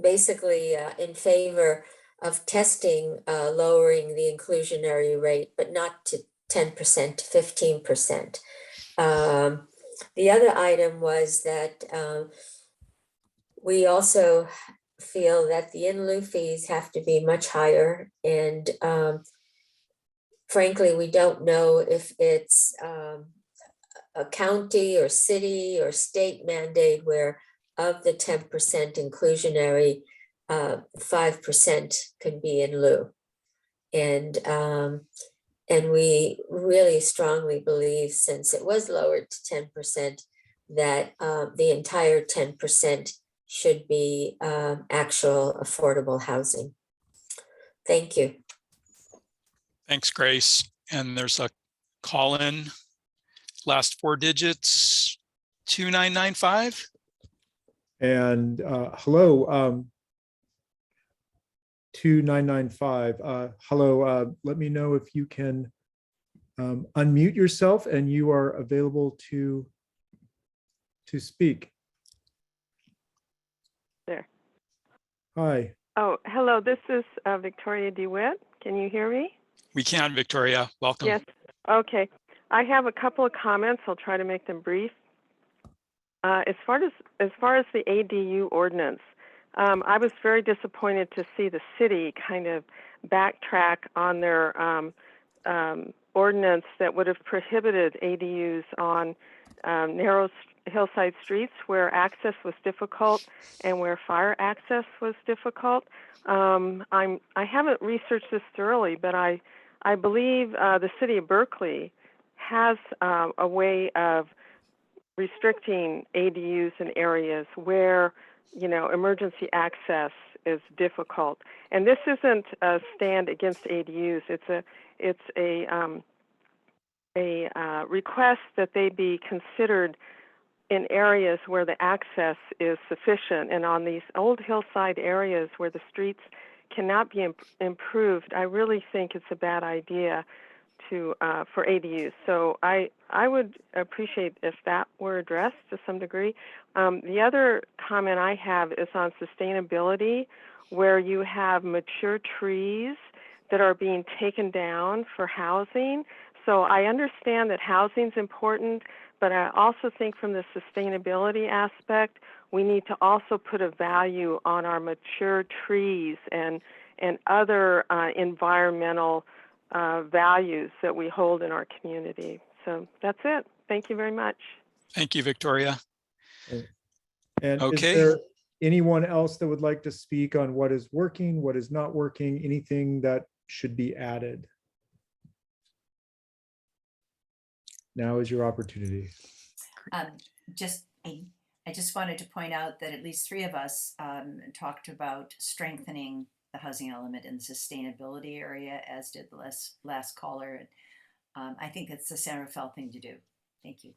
basically in favor of testing lowering the inclusionary rate, but not to 10% to 15%. The other item was that we also feel that the in lieu fees have to be much higher, and frankly, we don't know if it's a county or city or state mandate where of the 10% inclusionary, 5% could be in lieu. And we really strongly believe, since it was lowered to 10%, that the entire 10% should be actual affordable housing. Thank you. Thanks, Grace. And there's a call in, last 4 digits, 2995. And hello, 2995. Hello, let me know if you can unmute yourself and you are available to speak. There. Hi. Oh, hello. This is Victoria DeWitt. Can you hear me? We can, Victoria. Welcome. Yes. Okay. I have a couple of comments. I'll try to make them brief. As far as the ADU ordinance, I was very disappointed to see the city kind of backtrack on their ordinance that would have prohibited ADUs on narrow hillside streets where access was difficult and where fire access was difficult. I haven't researched this thoroughly, but I believe the city of Berkeley has a way of restricting ADUs in areas where, you know, emergency access is difficult. And this isn't a stand against ADUs. It's a request that they be considered in areas where the access is sufficient. And on these old hillside areas where the streets cannot be improved, I really think it's a bad idea for ADUs. So I would appreciate if that were addressed to some degree. The other comment I have is on sustainability, where you have mature trees that are being taken down for housing. So I understand that housing is important, but I also think from the sustainability aspect, we need to also put a value on our mature trees and other environmental values that we hold in our community. So that's it. Thank you very much. Thank you, Victoria. And okay. Is there anyone else that would like to speak on what is working, what is not working, anything that should be added? Now is your opportunity. I just wanted to point out that at least 3 of us talked about strengthening the housing element in the sustainability area, as did the last caller. I think it's the San Rafael thing to do. Thank you.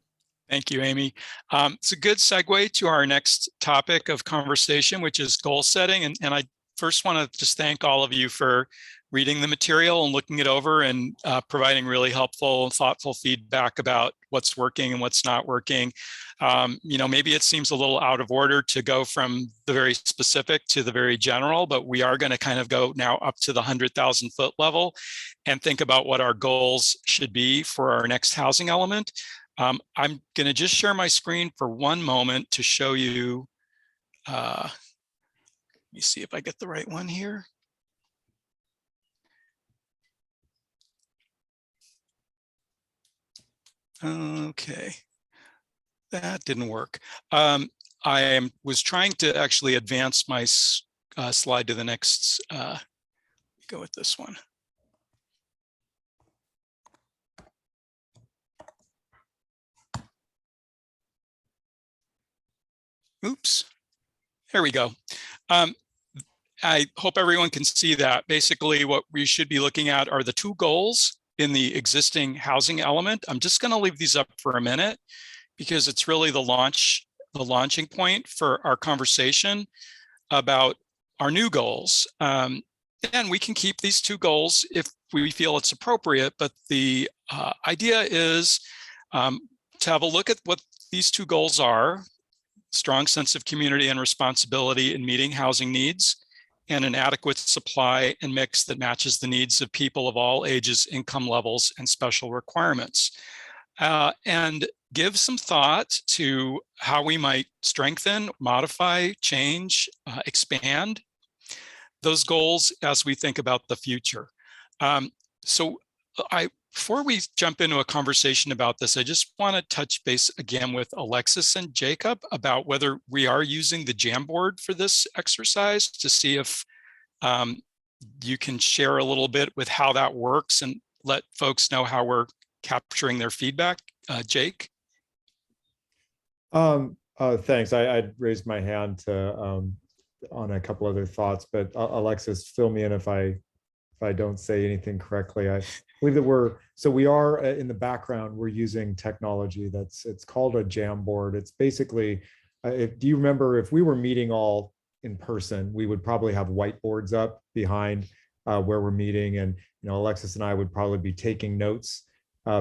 Thank you, Amy. It's a good segue to our next topic of conversation, which is goal setting. And I first want to just thank all of you for reading the material and looking it over and providing really helpful and thoughtful feedback about what's working and what's not working. You know, maybe it seems a little out of order to go from the very specific to the very general, but we are going to kind of go now up to the 100,000 foot level and think about what our goals should be for our next housing element. I'm going to just share my screen for one moment to show you. Let me see if I get the right one here. Okay, that didn't work. I was trying to actually advance my slide to the next, go with this one. Oops, there we go. I hope everyone can see that. Basically, what we should be looking at are the 2 goals in the existing housing element. I'm just going to leave these up for a minute because it's really the launching point for our conversation about our new goals. And we can keep these 2 goals if we feel it's appropriate, but the idea is to have a look at what these 2 goals are: strong sense of community and responsibility in meeting housing needs, and an adequate supply and mix that matches the needs of people of all ages, income levels, and special requirements. And give some thought to how we might strengthen, modify, change, expand those goals as we think about the future. Before we jump into a conversation about this, I just want to touch base again with Alexis and Jacob about whether we are using the Jamboard for this exercise, to see if you can share a little bit with how that works and let folks know how we're capturing their feedback. Jake? Thanks. I raised my hand to on a couple other thoughts, but Alexis, fill me in if I don't say anything correctly. I believe that we are in the background, we're using technology it's called a Jamboard. It's basically, do you remember if we were meeting all in person, we would probably have whiteboards up behind where we're meeting, and Alexis and I would probably be taking notes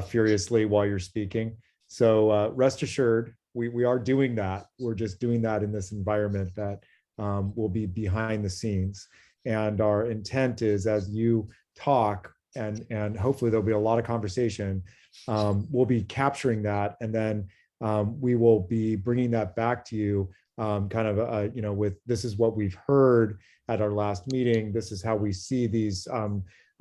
furiously while you're speaking. So rest assured, we are doing that. We're just doing that in this environment that will be behind the scenes. And our intent is, as you talk, and hopefully there'll be a lot of conversation, we'll be capturing that, and then we will be bringing that back to you, with this is what we've heard at our last meeting. This is how we see these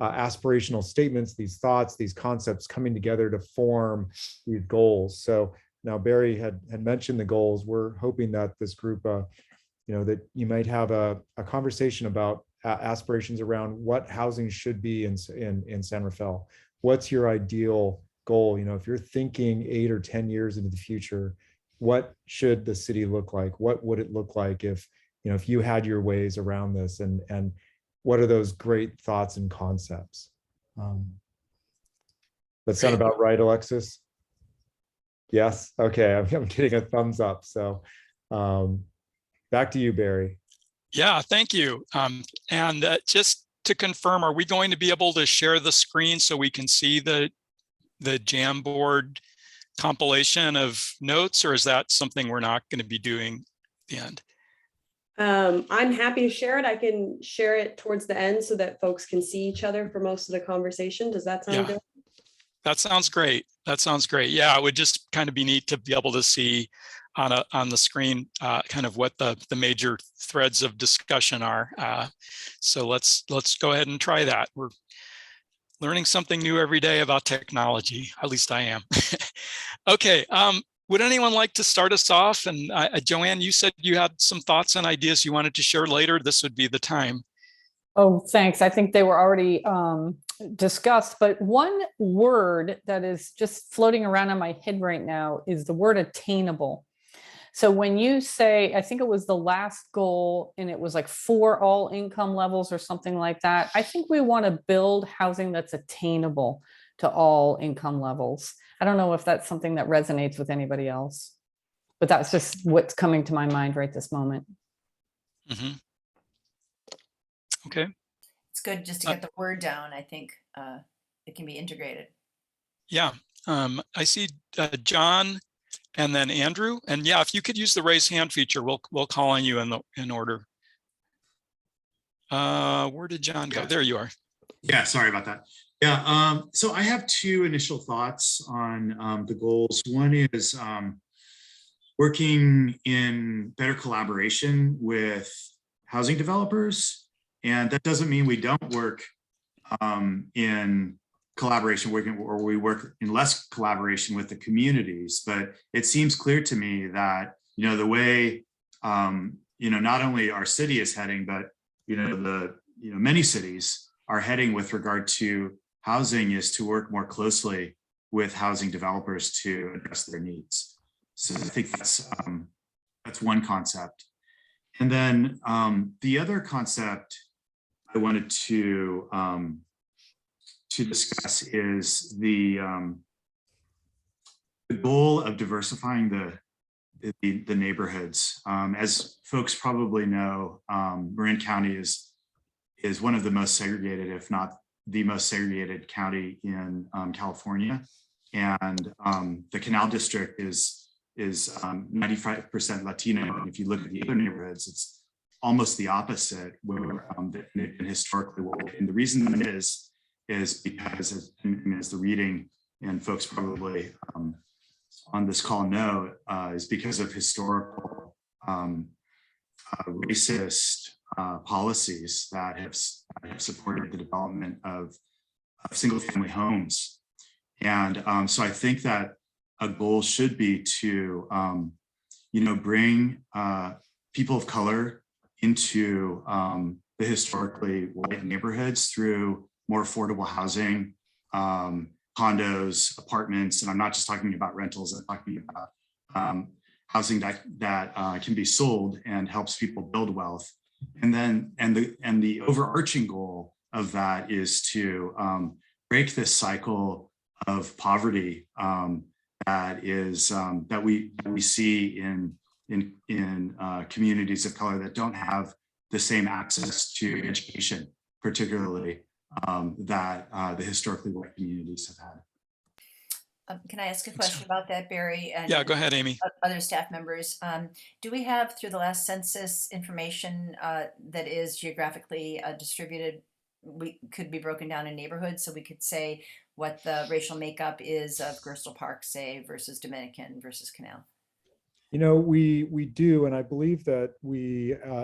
aspirational statements, these thoughts, these concepts coming together to form these goals. So now Barry had mentioned the goals. We're hoping that this group, that you might have a conversation about aspirations around what housing should be in San Rafael. What's your ideal goal? If you're thinking 8 or 10 years into the future, what should the city look like? What would it look like if you had your ways around this, and what are those great thoughts and concepts? That sound about right, Alexis? Yes. Okay. I'm getting a thumbs up. So back to you, Barry. Yeah, thank you. And just to confirm, are we going to be able to share the screen so we can see the Jamboard compilation of notes, or is that something we're not going to be doing at the end? I'm happy to share it. I can share it towards the end so that folks can see each other for most of the conversation. Does that sound good? That sounds great. That sounds great. Yeah, it would just kind of be neat to be able to see on the screen kind of what the major threads of discussion are. So let's go ahead and try that. We're learning something new every day about technology. At least I am. Okay. Would anyone like to start us off? And Joanne, you said you had some thoughts and ideas you wanted to share later. This would be the time. Oh, thanks. I think they were already discussed, but one word that is just floating around in my head right now is the word attainable. So when you say, I think it was the last goal, and it was like for all income levels or something like that, I think we want to build housing that's attainable to all income levels. I don't know if that's something that resonates with anybody else, but that's just what's coming to my mind right this moment. Mm-hmm. Okay. It's good just to get the word down. I think it can be integrated. Yeah. I see John and then Andrew. And yeah, if you could use the raise hand feature, we'll call on you in order. Where did John go? There you are. Yeah, sorry about that. Yeah, so I have 2 initial thoughts on the goals. One is working in better collaboration with housing developers. And that doesn't mean we don't work in collaboration, or we work in less collaboration with the communities. But it seems clear to me that, the way, not only our city is heading, but, many cities are heading with regard to housing is to work more closely with housing developers to address their needs. So I think that's one concept. And then the other concept I wanted to to discuss is the goal of diversifying the neighborhoods. As folks probably know, Marin County is one of the most segregated, if not the most segregated county in California. And the Canal District is 95% Latino. And if you look at the other neighborhoods, it's almost the opposite, where historically, and the reason that is because, as the reading and folks probably on this call know, is because of historical racist policies that have supported the development of single-family homes. And so I think that a goal should be to, bring people of color into the historically white neighborhoods through more affordable housing, condos, apartments, and I'm not just talking about rentals. I'm talking about housing that can be sold and helps people build wealth. And then the overarching goal of that is to break this cycle of poverty that we see in communities of color that don't have the same access to education, particularly that the historically white communities have had. Can I ask a question about that, Barry? And Yeah, go ahead, Amy. Other staff members. Do we have, through the last census, information that is geographically distributed? We could be broken down in neighborhoods, so we could say what the racial makeup is of Gerstle Park, say, versus Dominican versus Canal. We do, and I believe that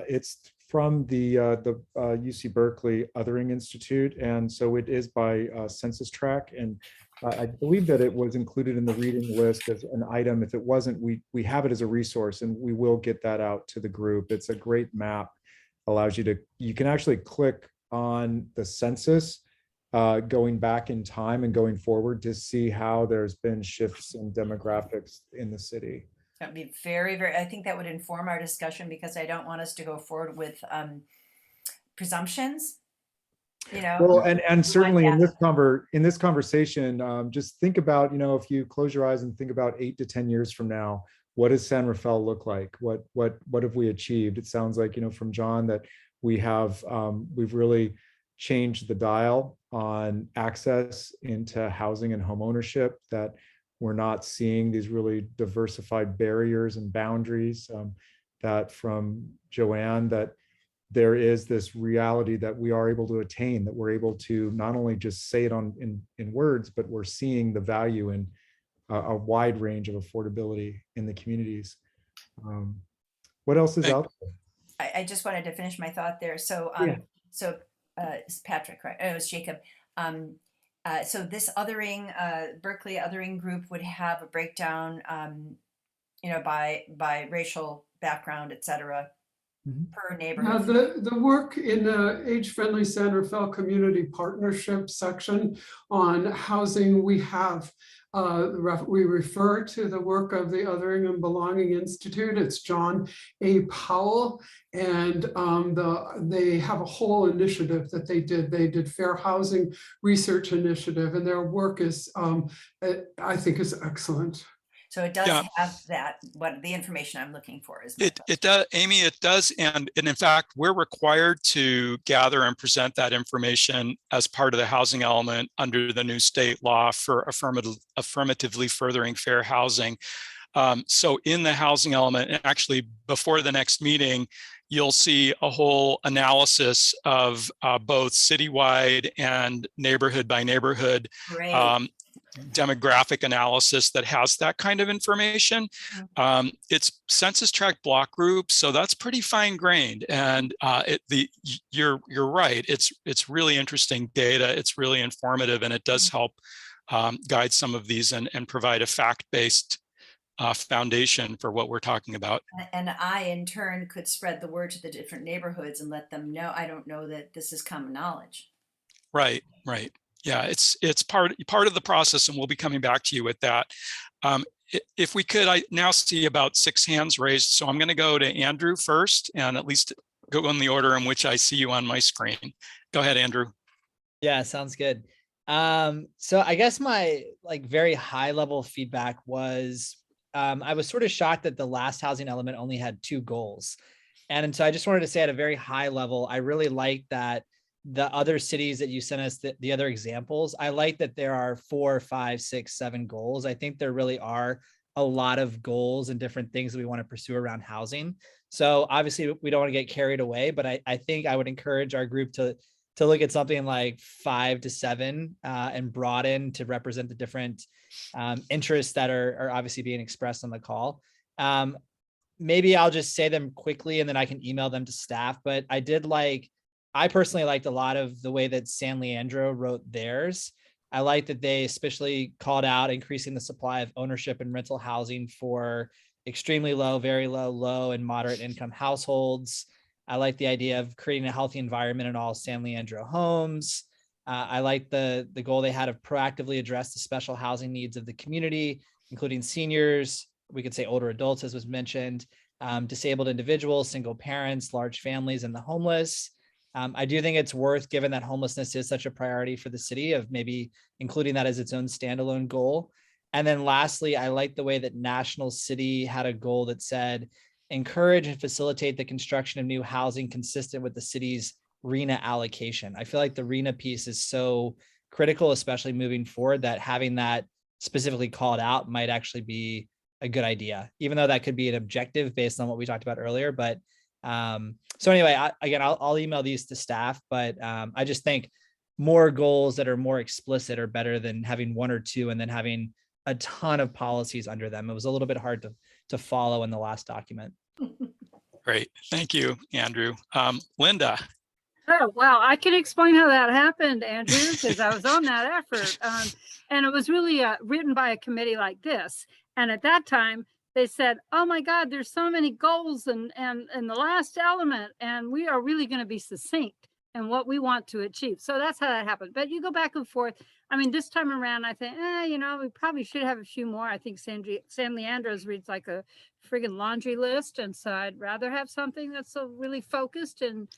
it's from the UC Berkeley Othering Institute, and so it is by census tract, and I believe that it was included in the reading list as an item. If it wasn't, we have it as a resource, and we will get that out to the group. It's a great map, allows you can actually click on the census going back in time and going forward to see how there's been shifts in demographics in the city. That would be very, very, I think that would inform our discussion, because I don't want us to go forward with presumptions, Well, and certainly in this conversation, just think about, if you close your eyes and think about 8 to 10 years from now, what does San Rafael look like? What have we achieved? It sounds like, from John, that we've really changed the dial on access into housing and home ownership, that we're not seeing these really diversified barriers and boundaries, that from Joanne, that there is this reality that we are able to attain, that we're able to not only just say it in words, but we're seeing the value in a wide range of affordability in the communities. What else is out there? I just wanted to finish my thought there. So, it's Patrick, right? Oh, it was Jacob. So this othering, Berkeley othering group would have a breakdown, by racial background, et cetera, per neighborhood. The work in the Age-Friendly San Rafael Community Partnership section on housing, we refer to the work of the Othering and Belonging Institute. It's John A. Powell, and they have a whole initiative that they did. They did Fair Housing Research Initiative, and their work is, I think, is excellent. So it does have that, what the information I'm looking for is. It does, Amy, it does. And in fact, we're required to gather and present that information as part of the housing element under the new state law for affirmatively furthering fair housing. So in the housing element, and actually before the next meeting, you'll see a whole analysis of both citywide and neighborhood by neighborhood demographic analysis that has that kind of information. It's census tract block group, so that's pretty fine grained. And you're right. It's really interesting data. It's really informative, and it does help guide some of these and provide a fact-based foundation for what we're talking about. And I, in turn, could spread the word to the different neighborhoods and let them know. I don't know that this is common knowledge. Right. Yeah, it's part of the process, and we'll be coming back to you with that. If we could, I now see about 6 hands raised, so I'm going to go to Andrew first, and at least go in the order in which I see you on my screen. Go ahead, Andrew. Yeah, sounds good. So I guess my very high level feedback was I was sort of shocked that the last housing element only had 2 goals. And so I just wanted to say at a very high level, I really like that the other cities that you sent us, the other examples, I like that there are 4, 5, 6, 7 goals. I think there really are a lot of goals and different things that we want to pursue around housing. So obviously we don't want to get carried away, but I think I would encourage our group to look at something like 5 to 7 and broaden to represent the different interests that are obviously being expressed on the call. Maybe I'll just say them quickly and then I can email them to staff, but I personally liked a lot of the way that San Leandro wrote theirs. I like that they especially called out increasing the supply of ownership and rental housing for extremely low, very low, low and moderate income households. I like the idea of creating a healthy environment in all San Leandro homes. I like the goal they had of proactively address the special housing needs of the community, including seniors, we could say older adults, as was mentioned, disabled individuals, single parents, large families, and the homeless. I do think it's worth, given that homelessness is such a priority for the city, of maybe including that as its own standalone goal. And then lastly, I like the way that National City had a goal that said, encourage and facilitate the construction of new housing consistent with the city's RHNA allocation. I feel like the RHNA piece is so critical, especially moving forward, that having that specifically called out might actually be a good idea, even though that could be an objective based on what we talked about earlier. But so anyway, I'll email these to staff, but I just think more goals that are more explicit are better than having 1 or 2 and then having a ton of policies under them. It was a little bit hard to follow in the last document. Great. Thank you, Andrew. Linda. Oh, well, I can explain how that happened, Andrew, because I was on that effort. And it was really written by a committee like this. And at that time, they said, oh my God, there's so many goals and the last element, and we are really going to be succinct in what we want to achieve. So that's how that happened. But you go back and forth. I mean, this time around, I think, we probably should have a few more. I think San Leandro's reads like a friggin' laundry list. And so I'd rather have something that's so really focused and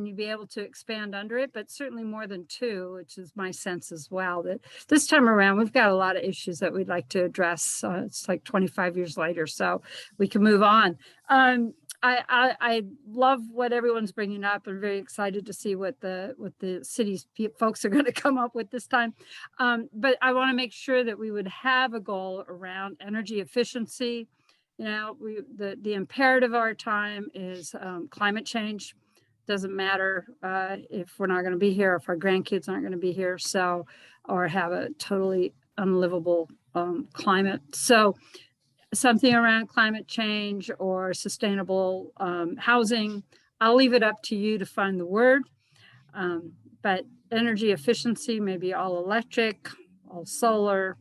you'd be able to expand under it, but certainly more than 2, which is my sense as well, that this time around, we've got a lot of issues that we'd like to address. It's like 25 years later, so we can move on. I love what everyone's bringing up. I'm very excited to see what the city's folks are going to come up with this time. But I want to make sure that we would have a goal around energy efficiency. The imperative of our time is climate change. Doesn't matter if we're not going to be here, if our grandkids aren't going to be here, or have a totally unlivable climate. So something around climate change or sustainable housing, I'll leave it up to you to find the word. But energy efficiency, maybe all electric, all solar.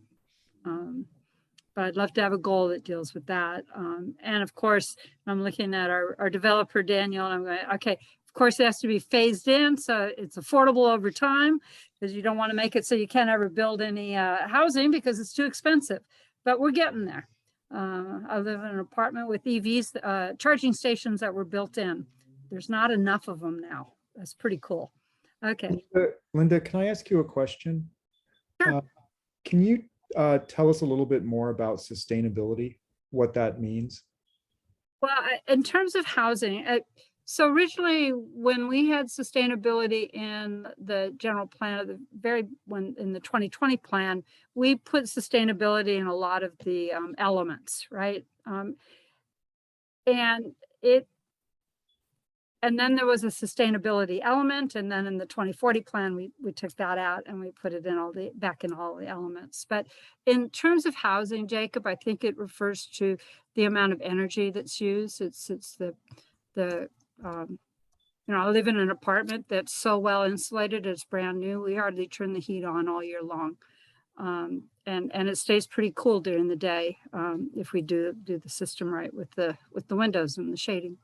But I'd love to have a goal that deals with that. And of course, I'm looking at our developer, Daniel, and I'm going, okay, of course, it has to be phased in, so it's affordable over time, because you don't want to make it so you can't ever build any housing because it's too expensive. But we're getting there. I live in an apartment with EVs, charging stations that were built in. There's not enough of them now. That's pretty cool. Okay. Linda, can I ask you a question? Sure. Can you tell us a little bit more about sustainability, what that means? Well, in terms of housing, so originally when we had sustainability in the general plan of in the 2020 plan, we put sustainability in a lot of the elements, right? And then there was a sustainability element, and then in the 2040 plan, we took that out and we put it in back in all the elements. But in terms of housing, Jacob, I think it refers to the amount of energy that's used. It's I live in an apartment that's so well insulated, it's brand new. We hardly turn the heat on all year long. And it stays pretty cool during the day if we do the system right with the windows and the shading.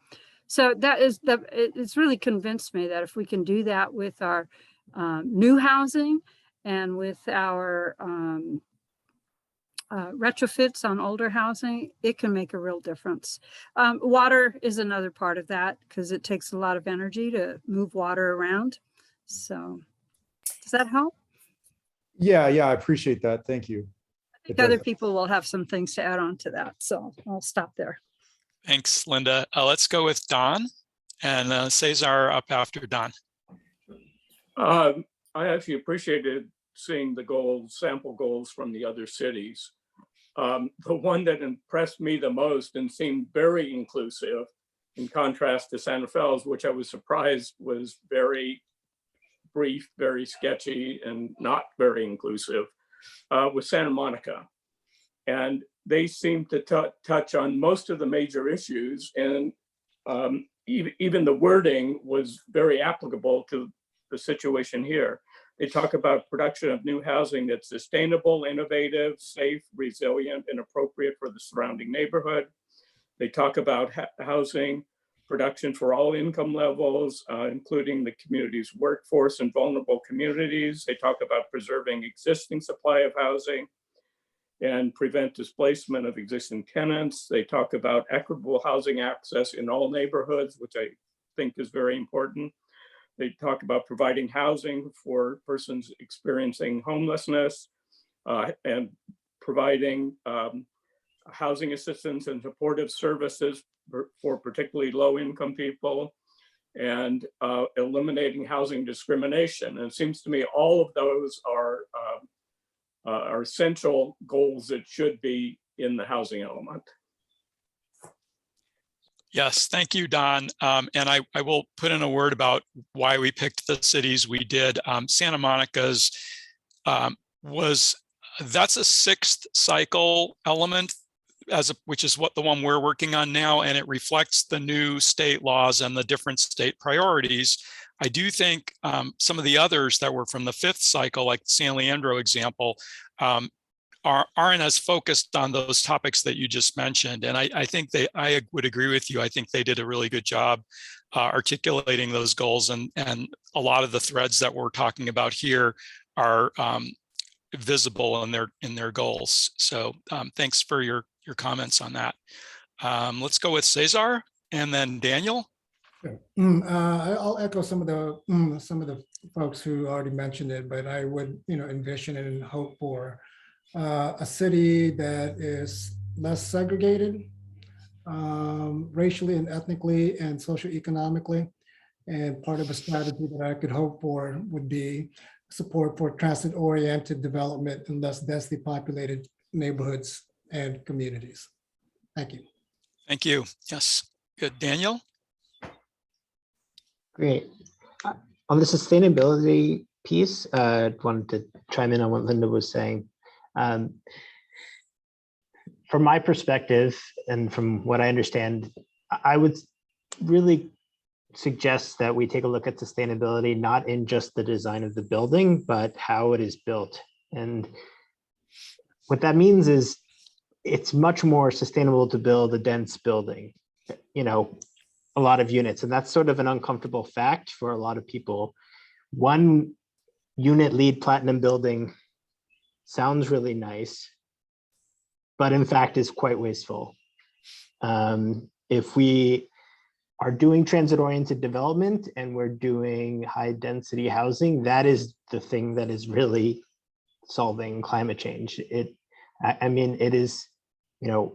So it's really convinced me that if we can do that with our new housing and with our retrofits on older housing, it can make a real difference. Water is another part of that because it takes a lot of energy to move water around. So does that help? Yeah, I appreciate that. Thank you. I think It other does. people will have some things to add on to that. So I'll stop there. Thanks, Linda. Let's go with Don, and Cesar up after Don. I actually appreciated seeing the goals, sample goals from the other cities. The one that impressed me the most and seemed very inclusive, in contrast to Santa Fe's, which I was surprised was very brief, very sketchy, and not very inclusive, was Santa Monica. And they seemed to touch on most of the major issues, and even the wording was very applicable to the situation here. They talk about production of new housing that's sustainable, innovative, safe, resilient, and appropriate for the surrounding neighborhood. They talk about housing production for all income levels, including the community's workforce and vulnerable communities. They talk about preserving existing supply of housing and prevent displacement of existing tenants. They talk about equitable housing access in all neighborhoods, which I think is very important. They talk about providing housing for persons experiencing homelessness and providing housing assistance and supportive services for particularly low-income people, and eliminating housing discrimination. And it seems to me all of those are essential goals that should be in the housing element. Yes, thank you, Don. And I will put in a word about why we picked the cities we did. Santa Monica's that's a 6th cycle element, which is what the one we're working on now, and it reflects the new state laws and the different state priorities. I do think some of the others that were from the 5th cycle, like the San Leandro example, aren't as focused on those topics that you just mentioned. And I think I would agree with you. I think they did a really good job articulating those goals, and a lot of the threads that we're talking about here are visible in their goals. So thanks for your comments on that. Let's go with Cesar and then Daniel. I'll echo some of the folks who already mentioned it, but I would envision and hope for a city that is less segregated racially and ethnically and socioeconomically. And part of a strategy that I could hope for would be support for transit-oriented development in less densely populated neighborhoods and communities. Thank you. Thank you. Yes. Good. Daniel? Great. On the sustainability piece, I wanted to chime in on what Linda was saying. From my perspective, and from what I understand, I would really suggest that we take a look at sustainability, not in just the design of the building, but how it is built. And what that means is it's much more sustainable to build a dense building, a lot of units. And that's sort of an uncomfortable fact for a lot of people. 1 unit LEED Platinum building sounds really nice, but in fact is quite wasteful. If we are doing transit-oriented development and we're doing high density housing, that is the thing that is really solving climate change. I mean, it is,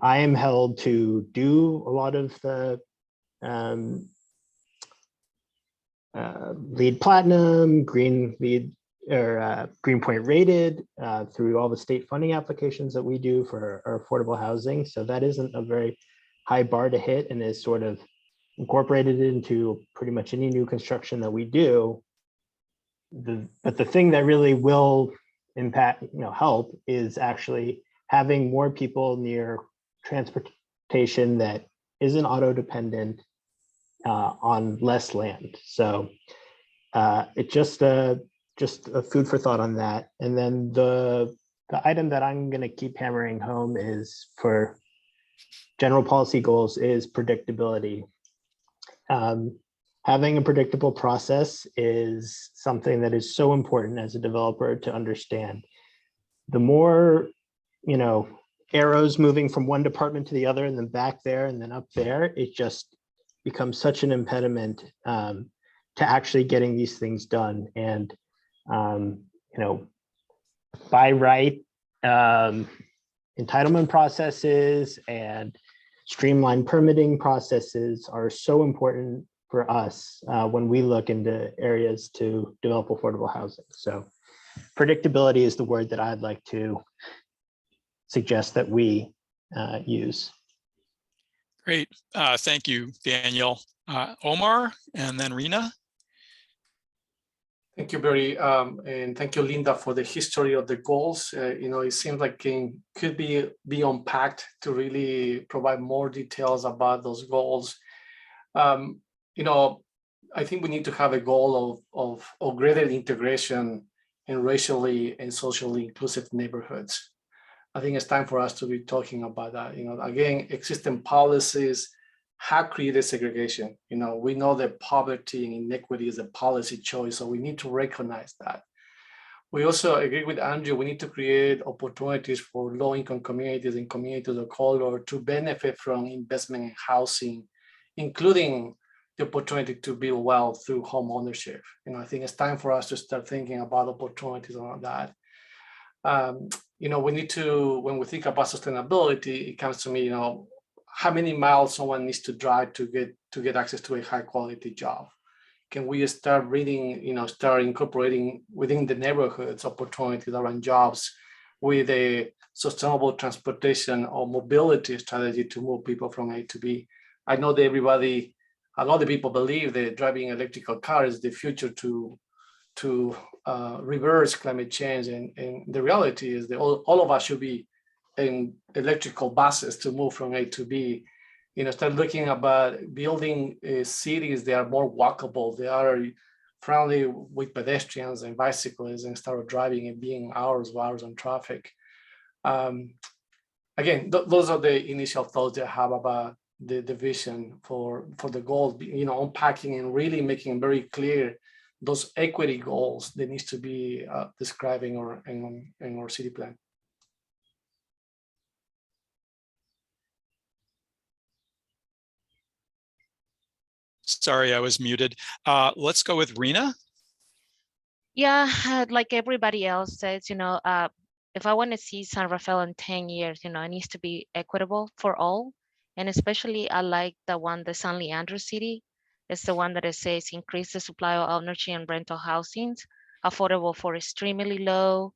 I am held to do a lot of the LEED Platinum, Green LEED, or Green Point rated through all the state funding applications that we do for our affordable housing. So that isn't a very high bar to hit, and is sort of incorporated into pretty much any new construction that we do. But the thing that really will impact, help, is actually having more people near transportation that isn't auto dependent on less land. So it just a food for thought on that. And then the item that I'm going to keep hammering home is for general policy goals is predictability. Having a predictable process is something that is so important as a developer to understand. The more, arrows moving from one department to the other and then back there and then up there, it just becomes such an impediment to actually getting these things done. And, by right entitlement processes and streamlined permitting processes are so important for us when we look into areas to develop affordable housing. So predictability is the word that I'd like to suggest that we use. Great. Thank you, Daniel. Omar and then Rena. Thank you, Barry, and thank you, Linda, for the history of the goals. It seems like it could be unpacked to really provide more details about those goals. I think we need to have a goal of greater integration in racially and socially inclusive neighborhoods. I think it's time for us to be talking about that. Again, existing policies have created segregation. We know that poverty and inequity is a policy choice, so we need to recognize that. We also agree with Andrew, we need to create opportunities for low-income communities and communities of color to benefit from investment in housing, including the opportunity to build wealth through home ownership. I think it's time for us to start thinking about opportunities around that. We need to, when we think about sustainability, it comes to me, how many miles someone needs to drive to get access to a high quality job. Can we start start incorporating within the neighborhoods opportunities around jobs with a sustainable transportation or mobility strategy to move people from A to B? I know that a lot of people believe that driving electrical cars is the future to reverse climate change, and the reality is that all of us should be in electrical buses to move from A to B. Start looking about building cities that are more walkable, they are friendly with pedestrians and bicyclists, and start driving and being hours on traffic. Again, those are the initial thoughts that I have about the vision for the goals, unpacking and really making very clear those equity goals that needs to be described in our city plan. Sorry, I was muted. Let's go with Rena. Yeah, like everybody else says, if I want to see San Rafael in 10 years, it needs to be equitable for all. And especially I like the San Leandro city. It's the one that it says increase the supply of ownership and rental housings, affordable for extremely low,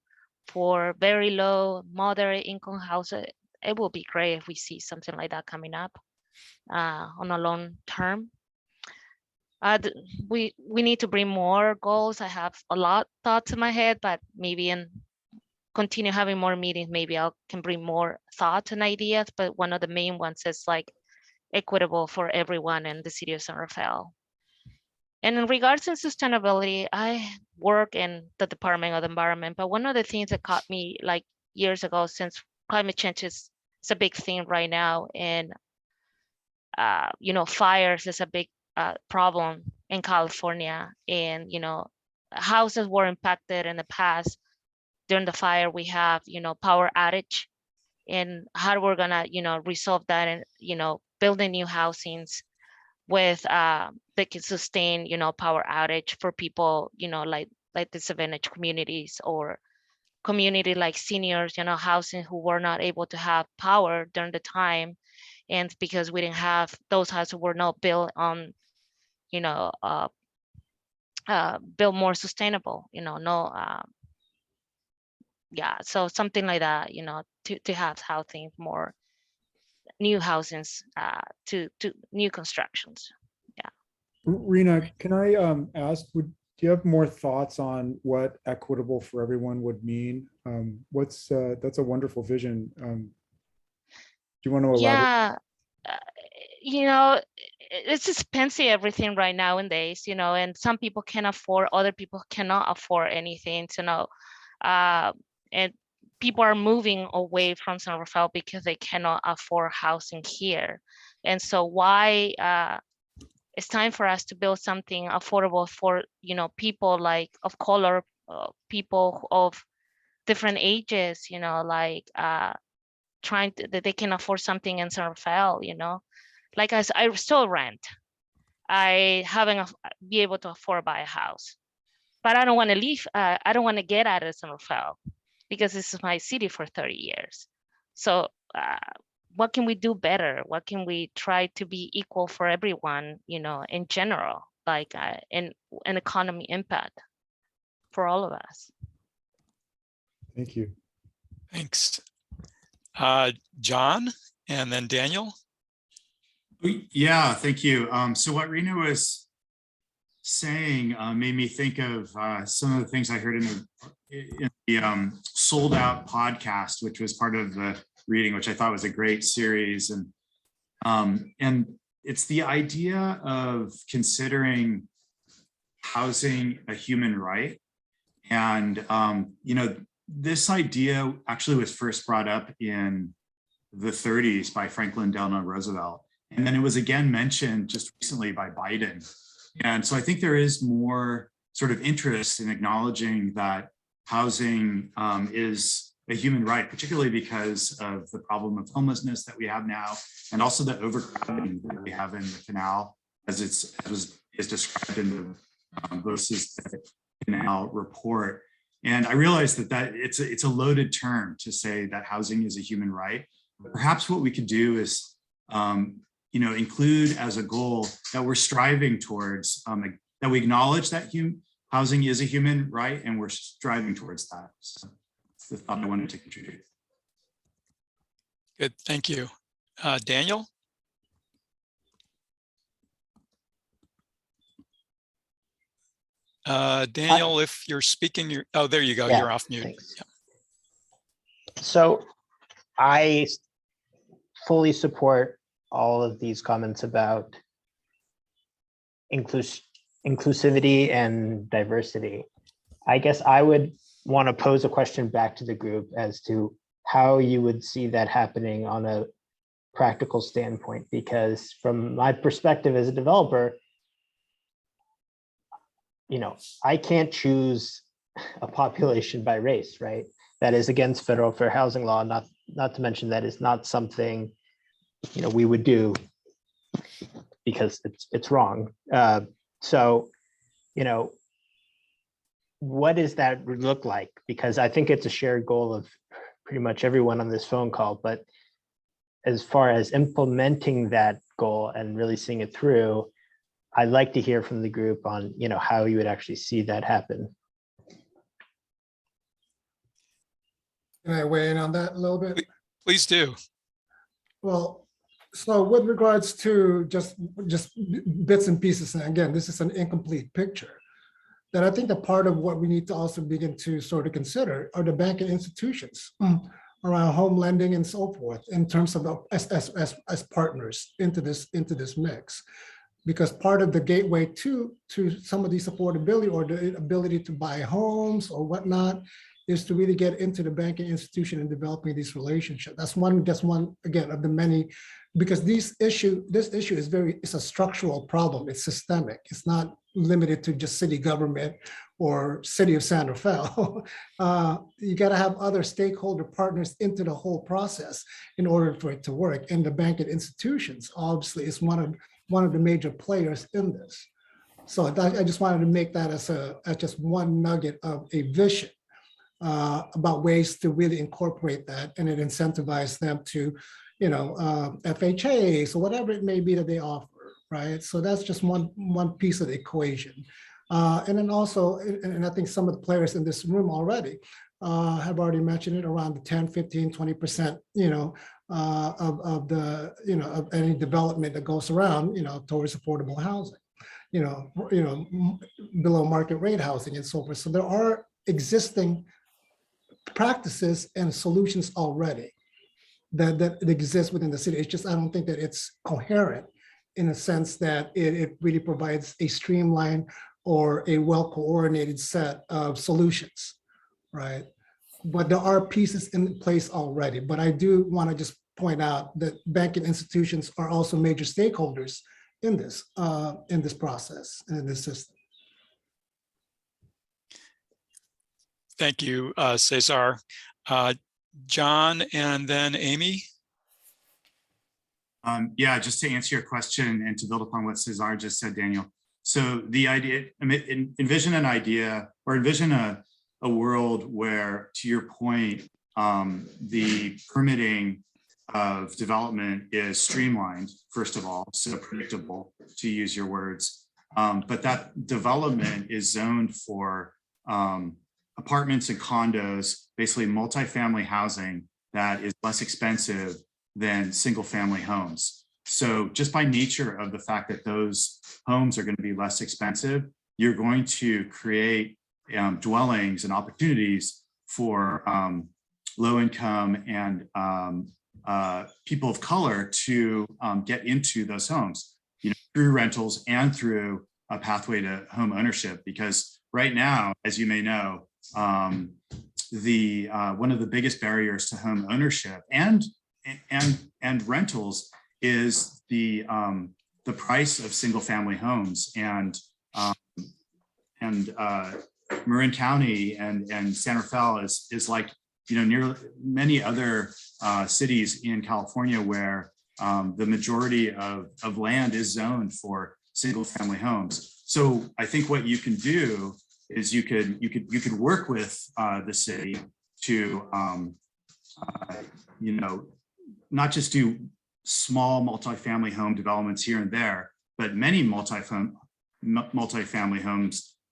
for very low, moderate income houses. It will be great if we see something like that coming up on a long term. We need to bring more goals. I have a lot thoughts in my head, but maybe continue having more meetings, maybe I can bring more thoughts and ideas. But one of the main ones is like equitable for everyone in the city of San Rafael. And in regards to sustainability, I work in the Department of the Environment, but one of the things that caught me like years ago, since climate change is a big thing right now, and fires is a big problem in California, and houses were impacted in the past. During the fire, we have power outage, and how we're gonna resolve that, and building new housings with that can sustain power outage for people like disadvantaged communities, or community like seniors, housing who were not able to have power during the time, and because we didn't have, those houses were not built on build more sustainable, so something like that, to have housing more new housings, to new constructions. Rena, can I ask, do you have more thoughts on what equitable for everyone would mean? That's a wonderful vision. Do you want to elaborate? Yeah, it's expensive everything right nowadays, and some people can afford, other people cannot afford anything, and people are moving away from San Rafael because they cannot afford housing here. And so why it's time for us to build something affordable for people like of color, people of different ages, trying to, that they can afford something in San Rafael, like I still rent. I haven't be able to afford buy a house, but I don't want to leave. I don't want to get out of San Rafael. because this is my city for 30 years. So what can we do better? What can we try to be equal for everyone, you know, in general, like an economy impact for all of us? Thank you. Thanks. John, and then Daniel. Yeah, thank you. So what Rena was saying made me think of some of the things I heard in the Sold Out podcast, which was part of the reading, which I thought was a great series. And it's the idea of considering housing a human right. And, you know, this idea actually was first brought up in the 30s by Franklin Delano Roosevelt. And then it was again mentioned just recently by Biden. And so I think there is more sort of interest in acknowledging that housing is a human right, particularly because of the problem of homelessness that we have now, and also the overcrowding that we have in the canal, as is described in the versus canal report. And I realize that it's a loaded term to say that housing is a human right. But perhaps what we could do is you know, include as a goal that we're striving towards, that we acknowledge that housing is a human right, and we're striving towards that. So that's the thought I wanted to contribute. Good, thank you. Daniel? Daniel, if you're speaking, oh, there you go, Yeah, you're off mute. Yeah. So I fully support all of these comments about inclusivity and diversity. I guess I would want to pose a question back to the group as to how you would see that happening on a practical standpoint, because from my perspective as a developer, you know, I can't choose a population by race, right? That is against federal fair housing law, not to mention that is not something, you know, we would do because it's wrong. So, you know, what does that look like? Because I think it's a shared goal of pretty much everyone on this phone call, but as far as implementing that goal and really seeing it through, I'd like to hear from the group on, you know, how you would actually see that happen. Can I weigh in on that a little bit? Please do. Well, so with regards to just bits and pieces, and again, this is an incomplete picture, that I think that part of what we need to also begin to sort of consider are the banking institutions around home lending and so forth, in terms of as partners into this mix. Because part of the gateway to some of these affordability or the ability to buy homes or whatnot is to really get into the banking institution and developing these relationships. That's one again of the many, because this issue is it's a structural problem. It's systemic. It's not limited to just city government or city of San Rafael. You got to have other stakeholder partners into the whole process in order for it to work. And the banking institutions obviously is one of the major players in this. So I just wanted to make that as just one nugget of a vision about ways to really incorporate that, and it incentivize them to, you know, FHAs or whatever it may be that they offer, right? So that's just one piece of the equation. And then also, and I think some of the players in this room already have already mentioned it, around the 10, 15, 20%, you know, of the, you know, of any development that goes around, you know, towards affordable housing, you know, below market rate housing and so forth. So there are existing practices and solutions already that exist within the city. It's just, I don't think that it's coherent in a sense that it really provides a streamlined or a well-coordinated set of solutions, right? But there are pieces in place already. But I do want to just point out that banking institutions are also major stakeholders in this process and in this system. Thank you, Cesar. John, and then Amy. Yeah, just to answer your question and to build upon what Cesar just said, Daniel. So the idea, envision an idea or envision a a world where, to your point, the permitting of development is streamlined, first of all, so predictable, to use your words. But that development is zoned for apartments and condos, basically multifamily housing that is less expensive than single family homes. So just by nature of the fact that those homes are going to be less expensive, you're going to create dwellings and opportunities for low income and people of color to get into those homes, you know, through rentals and through a pathway to home ownership. Because right now, as you may know, one of the biggest barriers to home ownership and rentals is the price of single family homes. And Marin County and San Rafael is like, you know, near many other cities in California where the majority of land is zoned for single family homes. So I think what you can do is you could work with the city to you know, not just do small multifamily home developments here and there, but many multifamily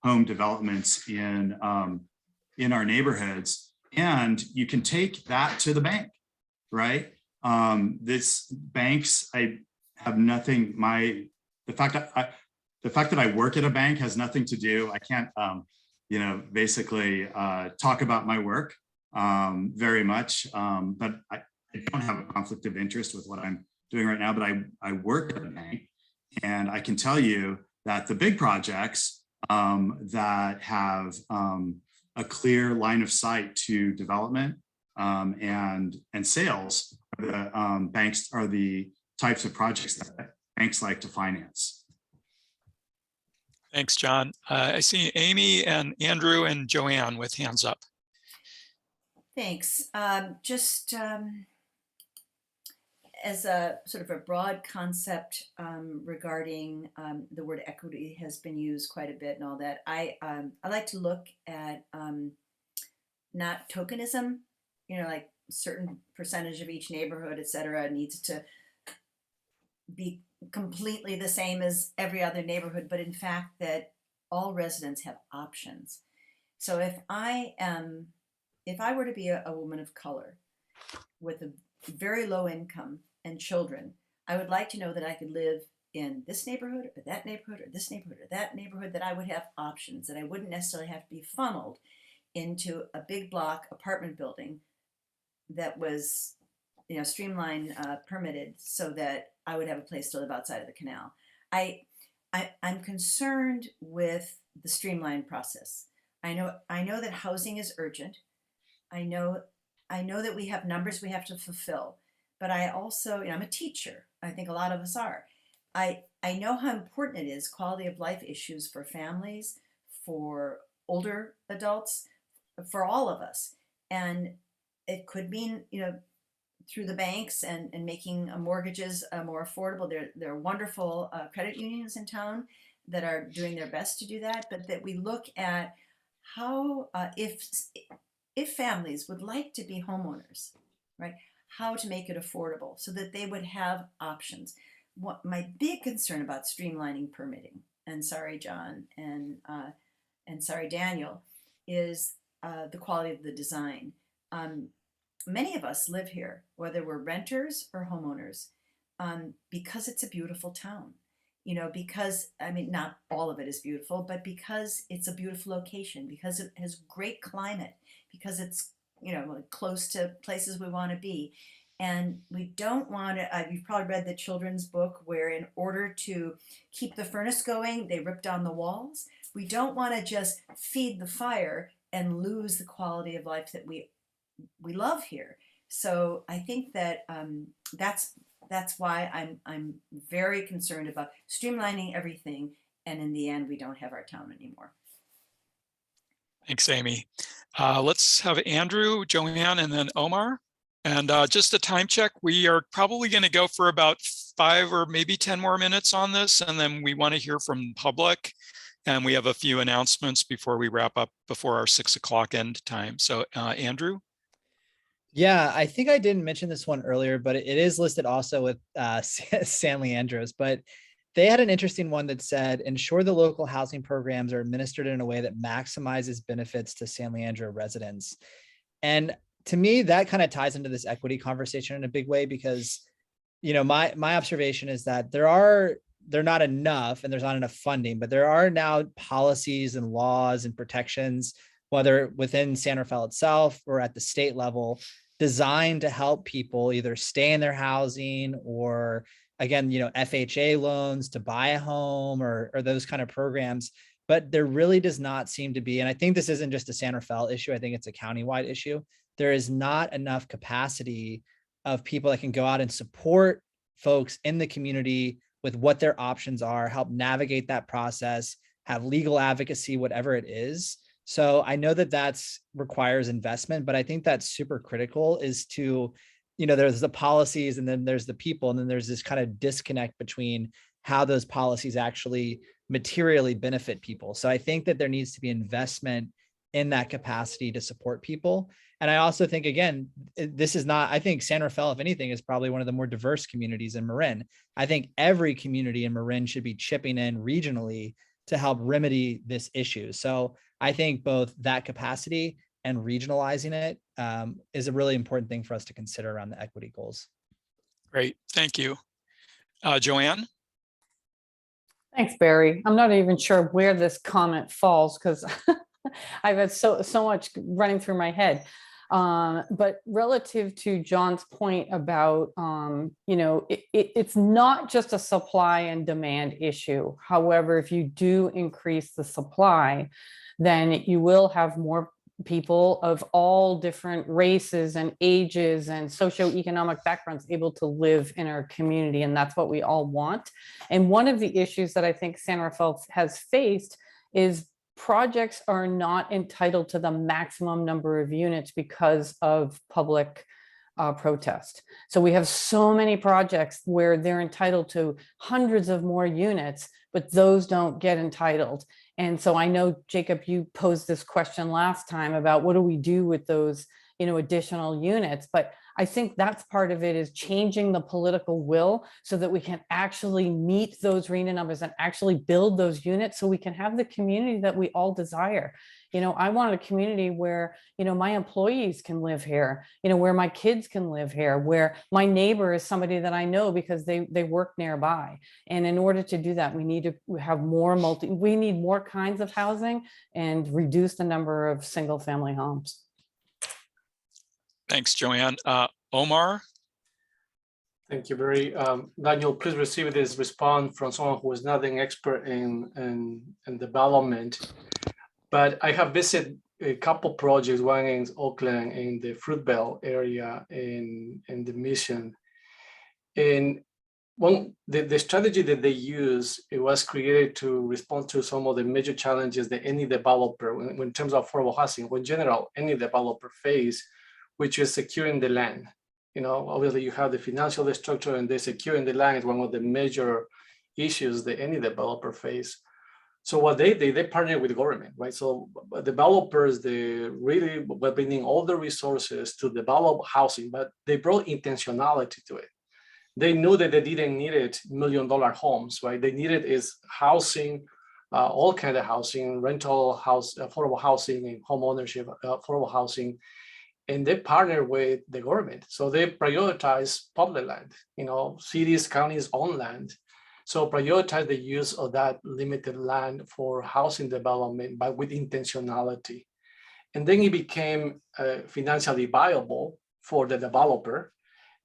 home developments in our neighborhoods. And you can take that to the bank, right? This banks, I have nothing, the fact that I work at a bank has nothing to do. I can't, you know, basically talk about my work very much, but I don't have a conflict of interest with what I'm doing right now, but I work at a bank, and I can tell you that the big projects that have a clear line of sight to development and sales, the banks are the types of projects that banks like to finance. Thanks, John. I see Amy and Andrew and Joanne with hands up. Thanks. As a sort of a broad concept regarding the word equity has been used quite a bit and all that. I like to look at not tokenism, you know, like certain percentage of each neighborhood, et cetera, needs to be completely the same as every other neighborhood, but in fact that all residents have options. So if I were to be a woman of color with a very low income and children, I would like to know that I could live in this neighborhood or that neighborhood or this neighborhood or that neighborhood, that I would have options, that I wouldn't necessarily have to be funneled into a big block apartment building that was, you know, streamlined, permitted, so that I would have a place to live outside of the canal. I'm concerned with the streamlined process. I know that housing is urgent. I know that we have numbers we have to fulfill, but I also, you know, I'm a teacher. I think a lot of us are. I know how important it is, quality of life issues for families, for older adults, for all of us. And it could mean, you know, through the banks and making mortgages more affordable. There are wonderful credit unions in town that are doing their best to do that, but that we look at how, if families would like to be homeowners, right, how to make it affordable so that they would have options. What my big concern about streamlining permitting, and sorry, John, and sorry, Daniel, is the quality of the design. Many of us live here, whether we're renters or homeowners, because it's a beautiful town. You know, because, I mean, not all of it is beautiful, but because it's a beautiful location, because it has great climate, because it's, you know, close to places we want to be. And we don't want to, you've probably read the children's book where in order to keep the furnace going, they rip down the walls. We don't want to just feed the fire and lose the quality of life that we love here. So I think that that's why I'm very concerned about streamlining everything, and in the end, we don't have our town anymore. Thanks, Amy. Let's have Andrew, Joanne, and then Omar. And just a time check, we are probably going to go for about 5 or maybe 10 more minutes on this, and then we want to hear from public. And we have a few announcements before we wrap up before our 6 o'clock end time. So Andrew? Yeah, I think I didn't mention this one earlier, but it is listed also with San Leandro's, but they had an interesting one that said, ensure the local housing programs are administered in a way that maximizes benefits to San Leandro residents. And to me, that kind of ties into this equity conversation in a big way, because, you know, my observation is that they're not enough and there's not enough funding, but there are now policies and laws and protections, whether within San Rafael itself or at the state level, designed to help people either stay in their housing or, again, you know, FHA loans to buy a home or those kind of programs. But there really does not seem to be, and I think this isn't just a San Rafael issue, I think it's a countywide issue. There is not enough capacity of people that can go out and support folks in the community with what their options are, help navigate that process, have legal advocacy, whatever it is. So I know that that's requires investment, but I think that's super critical is to, you know, there's the policies and then there's the people, and then there's this kind of disconnect between how those policies actually materially benefit people. So I think that there needs to be investment in that capacity to support people. And I also think, again, this is not, I think San Rafael, if anything, is probably one of the more diverse communities in Marin. I think every community in Marin should be chipping in regionally to help remedy this issue. So I think both that capacity and regionalizing it is a really important thing for us to consider around the equity goals. Great, thank you. Joanne? Thanks, Barry. I'm not even sure where this comment falls because I've had so much running through my head. But relative to John's point about, you know, it's not just a supply and demand issue. However, if you do increase the supply, then you will have more people of all different races and ages and socioeconomic backgrounds able to live in our community. And that's what we all want. And one of the issues that I think San Rafael has faced is projects are not entitled to the maximum number of units because of public protest. So we have so many projects where they're entitled to hundreds of more units, but those don't get entitled. And so I know, Jacob, you posed this question last time about what do we do with those, you know, additional units, but I think that's part of it is changing the political will so that we can actually meet those RHNA numbers and actually build those units so we can have the community that we all desire. You know, I want a community where, you know, my employees can live here, you know, where my kids can live here, where my neighbor is somebody that I know because they work nearby. And in order to do that, we need to have we need more kinds of housing and reduce the number of single family homes. Thanks, Joanne. Omar? Thank you, Barry. Daniel, please receive this response from someone who is not an expert in development. But I have visited a couple projects, one in Oakland, in the Fruit Belt area, in the Mission. And the strategy that they use, it was created to respond to some of the major challenges that any developer, in terms of affordable housing, in general, any developer face, which is securing the land. You know, obviously you have the financial structure, and the securing the land is one of the major issues that any developer face. So what they did, they partnered with the government, right? So developers, they really were bringing all the resources to develop housing, but they brought intentionality to it. They knew that they didn't need it $1 million homes, right? They needed is housing, all kind of housing, rental house, affordable housing, and home ownership, affordable housing. And they partner with the government. So they prioritize public land, you know, cities, counties own land. So prioritize the use of that limited land for housing development, but with intentionality. And then it became financially viable for the developer,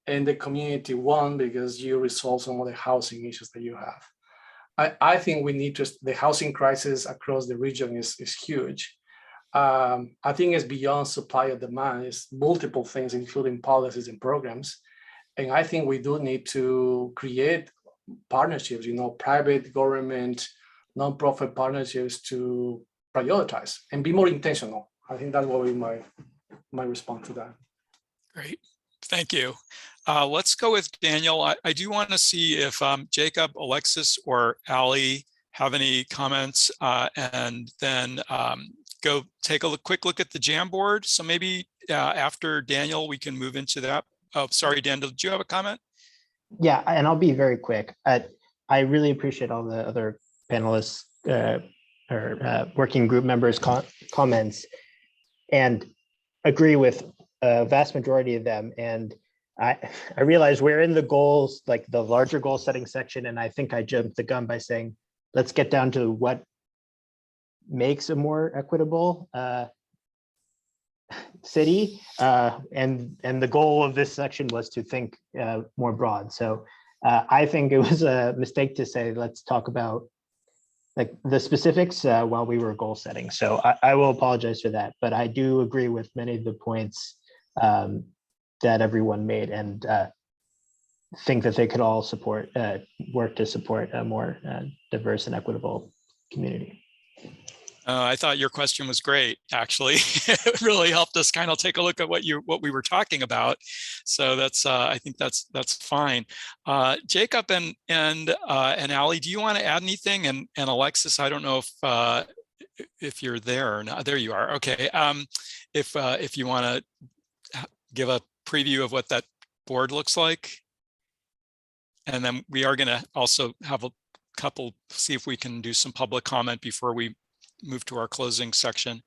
and the community won because you resolve some of the housing issues that you have. I think we need to, the housing crisis across the region is huge. I think it's beyond supply or demand. It's multiple things, including policies and programs. And I think we do need to create partnerships, you know, private, government, nonprofit partnerships to prioritize and be more intentional. I think that will be my response to that. Great, thank you. Let's go with Daniel. I do want to see if Jacob, Alexis, or Ali have any comments, and then go take a quick look at the Jamboard. So maybe after Daniel, we can move into that. Oh, sorry, Daniel, did you have a comment? Yeah, and I'll be very quick. I really appreciate all the other panelists or working group members' comments, and agree with a vast majority of them. And I realize we're in the goals, like the larger goal setting section, and I think I jumped the gun by saying, let's get down to what makes a more equitable city. And the goal of this section was to think more broad. So I think it was a mistake to say, let's talk about like the specifics while we were goal setting. So I will apologize for that, but I do agree with many of the points that everyone made, and think that they could all support, work to support a more diverse and equitable community. I thought your question was great, actually. It really helped us kind of take a look at what we were talking about. So that's I think that's fine. Jacob and Ali, do you want to add anything? And Alexis, I don't know if you're there or not. There you are. Okay. If you want to give a preview of what that board looks like. And then we are going to also have a couple, see if we can do some public comment before we move to our closing section.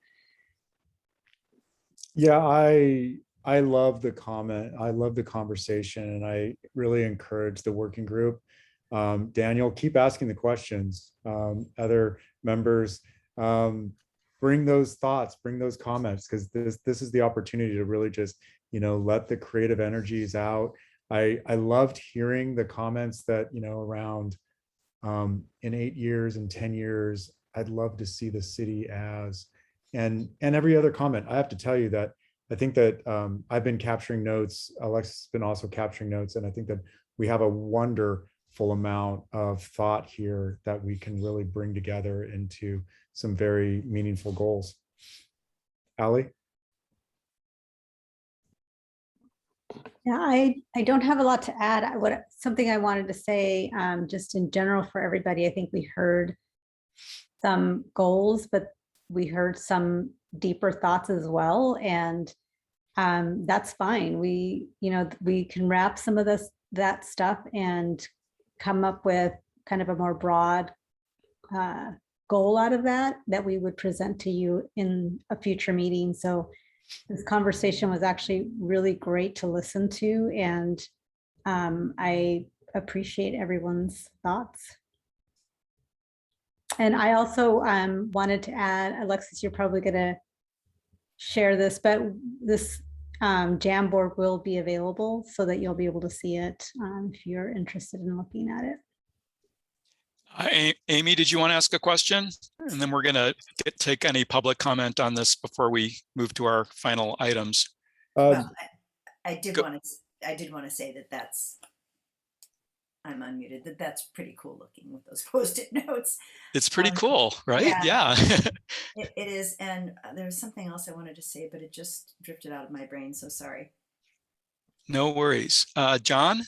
Yeah, I love the comment. I love the conversation, and I really encourage the working group. Daniel, keep asking the questions. Other members, bring those thoughts, bring those comments, because this is the opportunity to really just, let the creative energies out. I loved hearing the comments that, around in 8 years and 10 years, I'd love to see the city as, and every other comment. I have to tell you that I think that I've been capturing notes. Alexis has been also capturing notes. And I think that we have a wonderful amount of thought here that we can really bring together into some very meaningful goals. Ali? Yeah, I don't have a lot to add. Something I wanted to say, just in general for everybody, I think we heard some goals, but we heard some deeper thoughts as well. And that's fine. We can wrap some of that stuff and come up with kind of a more broad goal out of that we would present to you in a future meeting. So this conversation was actually really great to listen to, and I appreciate everyone's thoughts. And I also wanted to add, Alexis, you're probably going to share this, but this Jamboard will be available so that you'll be able to see it if you're interested in looking at it. Amy, did you want to ask a question? And then we're going to take any public comment on this before we move to our final items. Well, I did want to say that I'm unmuted, that's pretty cool looking with those Post-it notes. It's pretty cool, right? Yeah. It is. And there was something else I wanted to say, but it just drifted out of my brain. So sorry. No worries. John?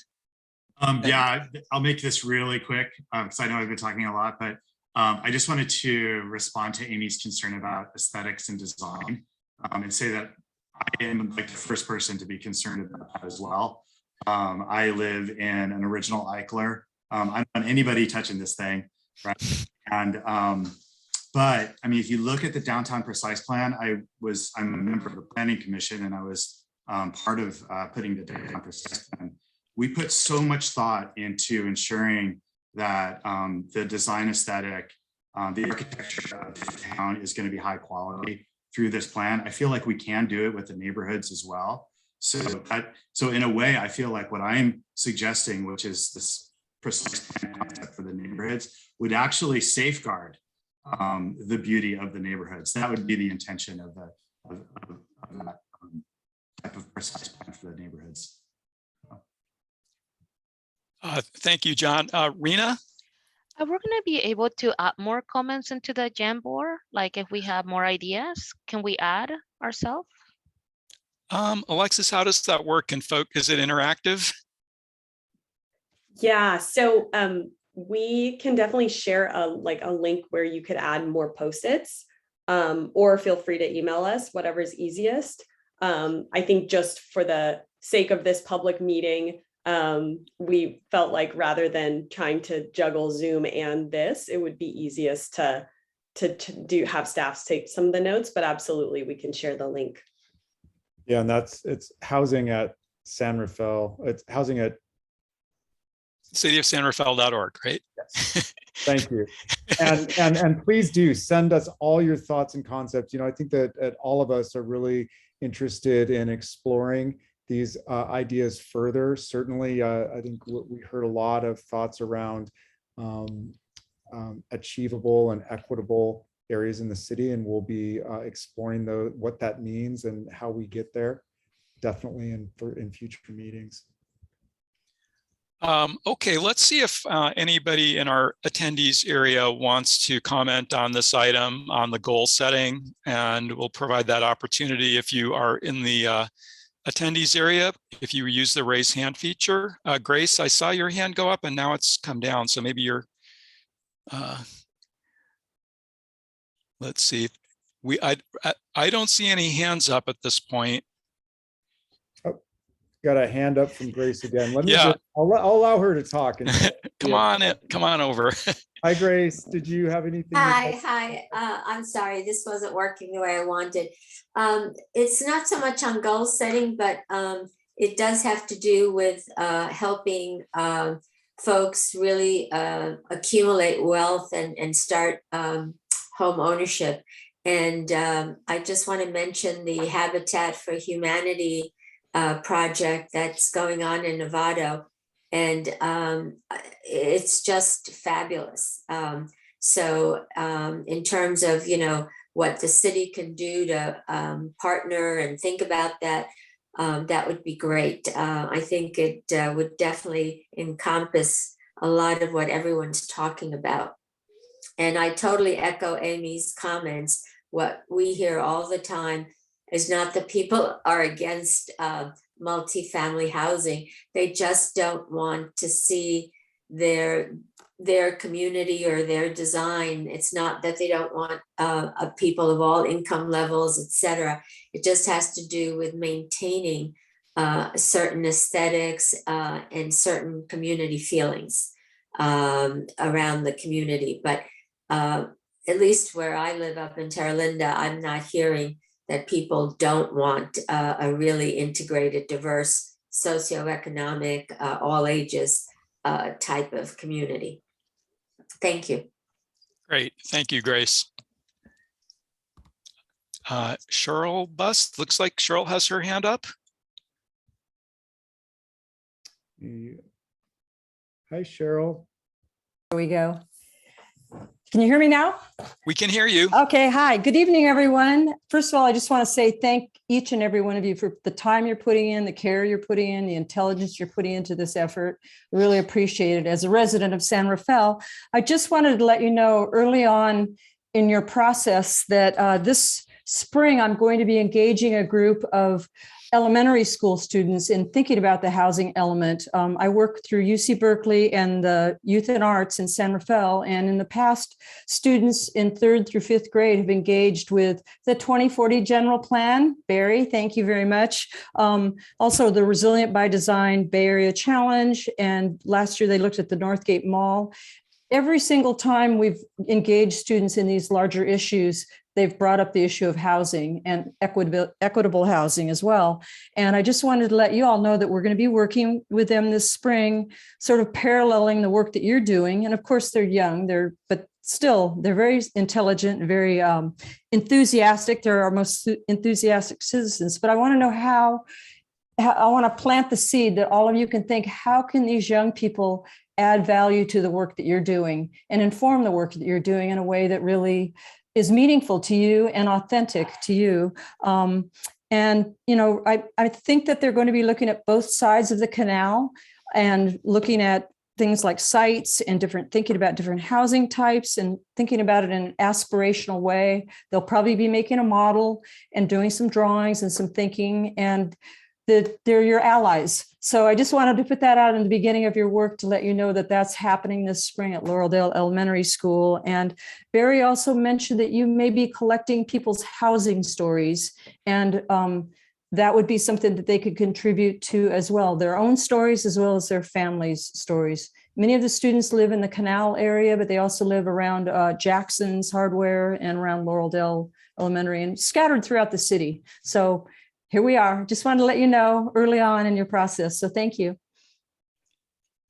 Yeah, I'll make this really quick because I know I've been talking a lot, but I just wanted to respond to Amy's concern about aesthetics and design and say that I am like the first person to be concerned about that as well. I live in an original Eichler. I don't want anybody touching this thing, right? And but I mean, if you look at the downtown precise plan, I'm a member of the planning commission, and I was part of putting the downtown precise plan. We put so much thought into ensuring that the design aesthetic, the architecture of the town is going to be high quality through this plan. I feel like we can do it with the neighborhoods as well. So in a way, I feel like what I'm suggesting, which is this precise plan concept for the neighborhoods, would actually safeguard the beauty of the neighborhoods. That would be the intention of that type of precise plan for the neighborhoods. Thank you, John. Rena? We're going to be able to add more comments into the Jamboard. Like if we have more ideas, can we add ourselves? Alexis, how does that work? Is it interactive? Yeah, so we can definitely share a link where you could add more Post-its, or feel free to email us, whatever's easiest. I think just for the sake of this public meeting, we felt like rather than trying to juggle Zoom and this, it would be easiest to have staff take some of the notes, but absolutely we can share the link. Yeah, and it's housing at San Rafael. It's housing at cityofsanrafael.org, right? Yes. Thank you. And please do send us all your thoughts and concepts. You know, I think that all of us are really interested in exploring these ideas further. Certainly, I think we heard a lot of thoughts around achievable and equitable areas in the city, and we'll be exploring what that means and how we get there, definitely in future meetings. Okay, let's see if anybody in our attendees area wants to comment on this item on the goal setting, and we'll provide that opportunity if you are in the attendees area, if you use the raise hand feature. Grace, I saw your hand go up and now it's come down, so maybe you're, let's see. I don't see any hands up at this point. Got a hand up from Grace again. Let me Yeah. I'll allow her to talk. And come on over. Hi, Grace. Did you have anything? Hi. I'm sorry, this wasn't working the way I wanted. It's not so much on goal setting, but it does have to do with helping folks really accumulate wealth and start home ownership. And I just want to mention the Habitat for Humanity project that's going on in Novato, and it's just fabulous. So in terms of, you know, what the city can do to partner and think about that, that would be great. I think it would definitely encompass a lot of what everyone's talking about. And I totally echo Amy's comments. What we hear all the time is not that people are against multifamily housing. They just don't want to see their community or their design. It's not that they don't want people of all income levels, etc. It just has to do with maintaining certain aesthetics and certain community feelings around the community. But at least where I live up in Terra Linda, I'm not hearing that people don't want a really integrated, diverse, socioeconomic, all ages type of community. Thank you. Great, thank you, Grace. Cheryl Bust, looks like Cheryl has her hand up. Hi, Cheryl. There we go. Can you hear me now? We can hear you. Okay, hi. Good evening, everyone. First of all, I just want to say thank each and every one of you for the time you're putting in, the care you're putting in, the intelligence you're putting into this effort. I really appreciate it. As a resident of San Rafael, I just wanted to let you know early on in your process that this spring, I'm going to be engaging a group of elementary school students in thinking about the housing element. I work through UC Berkeley and the Youth and Arts in San Rafael. And in the past, students in 3rd through 5th grade have engaged with the 2040 General Plan. Barry, thank you very much. Also the Resilient by Design Bay Area Challenge. And last year they looked at the Northgate Mall. Every single time we've engaged students in these larger issues, they've brought up the issue of housing and equitable housing as well. And I just wanted to let you all know that we're going to be working with them this spring, sort of paralleling the work that you're doing. And of course, they're young, but still, they're very intelligent, very enthusiastic. They're our most enthusiastic citizens. But I want to know how I want to plant the seed that all of you can think, how can these young people add value to the work that you're doing and inform the work that you're doing in a way that really is meaningful to you and authentic to you. And, you know, I think that they're going to be looking at both sides of the canal and looking at things like sites and thinking about different housing types and thinking about it in an aspirational way. They'll probably be making a model and doing some drawings and some thinking. And they're your allies. So I just wanted to put that out in the beginning of your work to let you know that that's happening this spring at Laureldale Elementary School. And Barry also mentioned that you may be collecting people's housing stories, and that would be something that they could contribute to as well, their own stories as well as their families' stories. Many of the students live in the Canal area, but they also live around Jackson's Hardware and around Laureldale Elementary and scattered throughout the city. So here we are. Just wanted to let you know early on in your process. So thank you.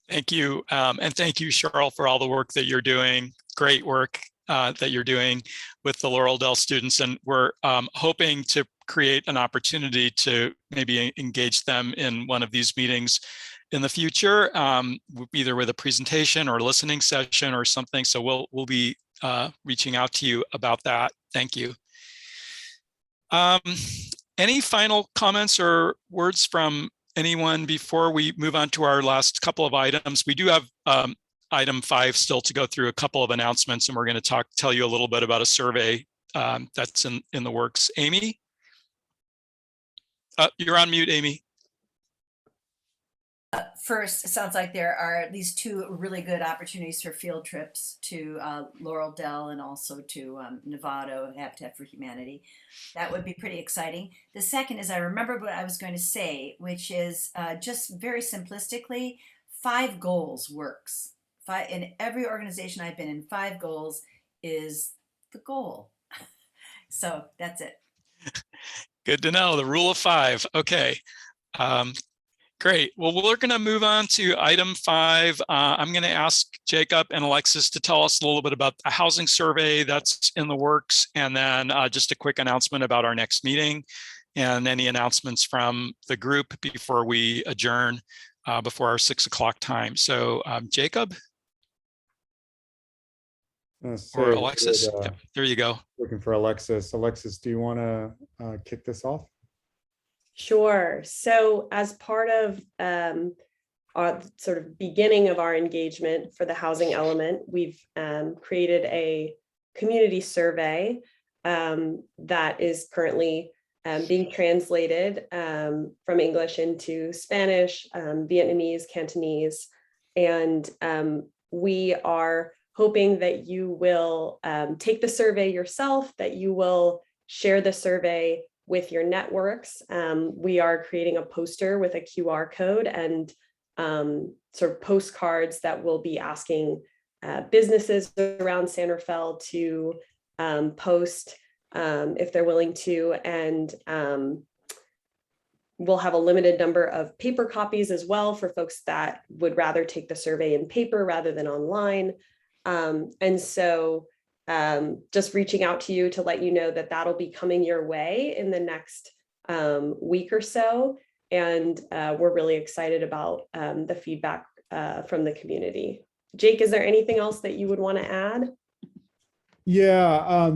Thank you. And thank you, Cheryl, for all the work that you're doing. Great work that you're doing with the Laureldale students. And we're hoping to create an opportunity to maybe engage them in one of these meetings in the future, either with a presentation or listening session or something. So we'll be reaching out to you about that. Thank you. Any final comments or words from anyone before we move on to our last couple of items? We do have item 5 still to go through, a couple of announcements, and we're going to tell you a little bit about a survey that's in the works. Amy? You're on mute, Amy. First, it sounds like there are at least 2 really good opportunities for field trips to Laureldale and also to Novato, Habitat for Humanity. That would be pretty exciting. The second is, I remembered what I was going to say, which is just very simplistically, 5 goals works. In every organization I've been in, 5 goals is the goal. So that's it. Good to know, the rule of 5. Okay. Great. Well, we're going to move on to item 5. I'm going to ask Jacob and Alexis to tell us a little bit about a housing survey that's in the works, and then just a quick announcement about our next meeting and any announcements from the group before we adjourn before our 6 o'clock time. So Jacob? Or Alexis? Yep, there you go. Looking for Alexis. Alexis, do you want to kick this off? Sure. So as part of our sort of beginning of our engagement for the housing element, we've created a community survey that is currently being translated from English into Spanish, Vietnamese, Cantonese, and we are hoping that you will take the survey yourself, that you will share the survey with your networks. We are creating a poster with a QR code and sort of postcards that will be asking businesses around San Rafael to post if they're willing to, and we'll have a limited number of paper copies as well for folks that would rather take the survey in paper rather than online. And so just reaching out to you to let you know that that'll be coming your way in the next week or so. And we're really excited about the feedback from the community. Jake, is there anything else that you would want to add? Yeah,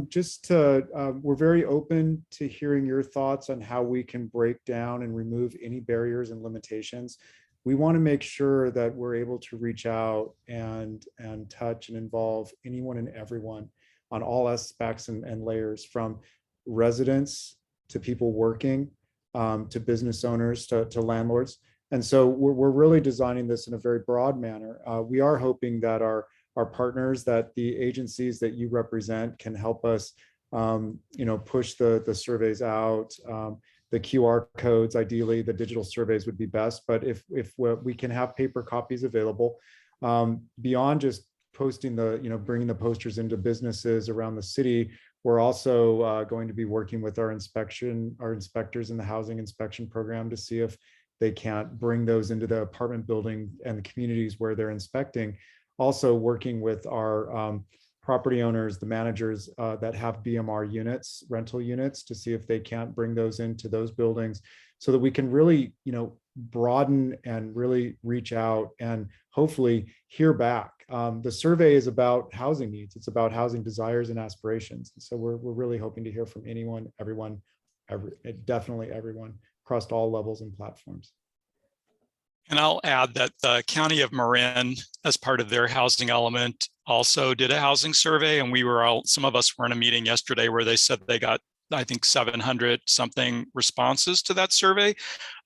we're very open to hearing your thoughts on how we can break down and remove any barriers and limitations. We want to make sure that we're able to reach out and touch and involve anyone and everyone on all aspects and layers, from residents to people working, to business owners, to landlords. And so we're really designing this in a very broad manner. We are hoping that our partners, that the agencies that you represent can help us, push the surveys out. The QR codes, ideally, the digital surveys would be best. But if we can have paper copies available, beyond just posting bringing the posters into businesses around the city, we're also going to be working with our inspectors in the housing inspection program to see if they can't bring those into the apartment building and the communities where they're inspecting. Also working with our property owners, the managers that have BMR units, rental units, to see if they can't bring those into those buildings, so that we can really, broaden and really reach out and hopefully hear back. The survey is about housing needs. It's about housing desires and aspirations. And so we're really hoping to hear from anyone, everyone, definitely everyone across all levels and platforms. And I'll add that the County of Marin, as part of their housing element, also did a housing survey, and some of us were in a meeting yesterday where they said they got I think 700 something responses to that survey.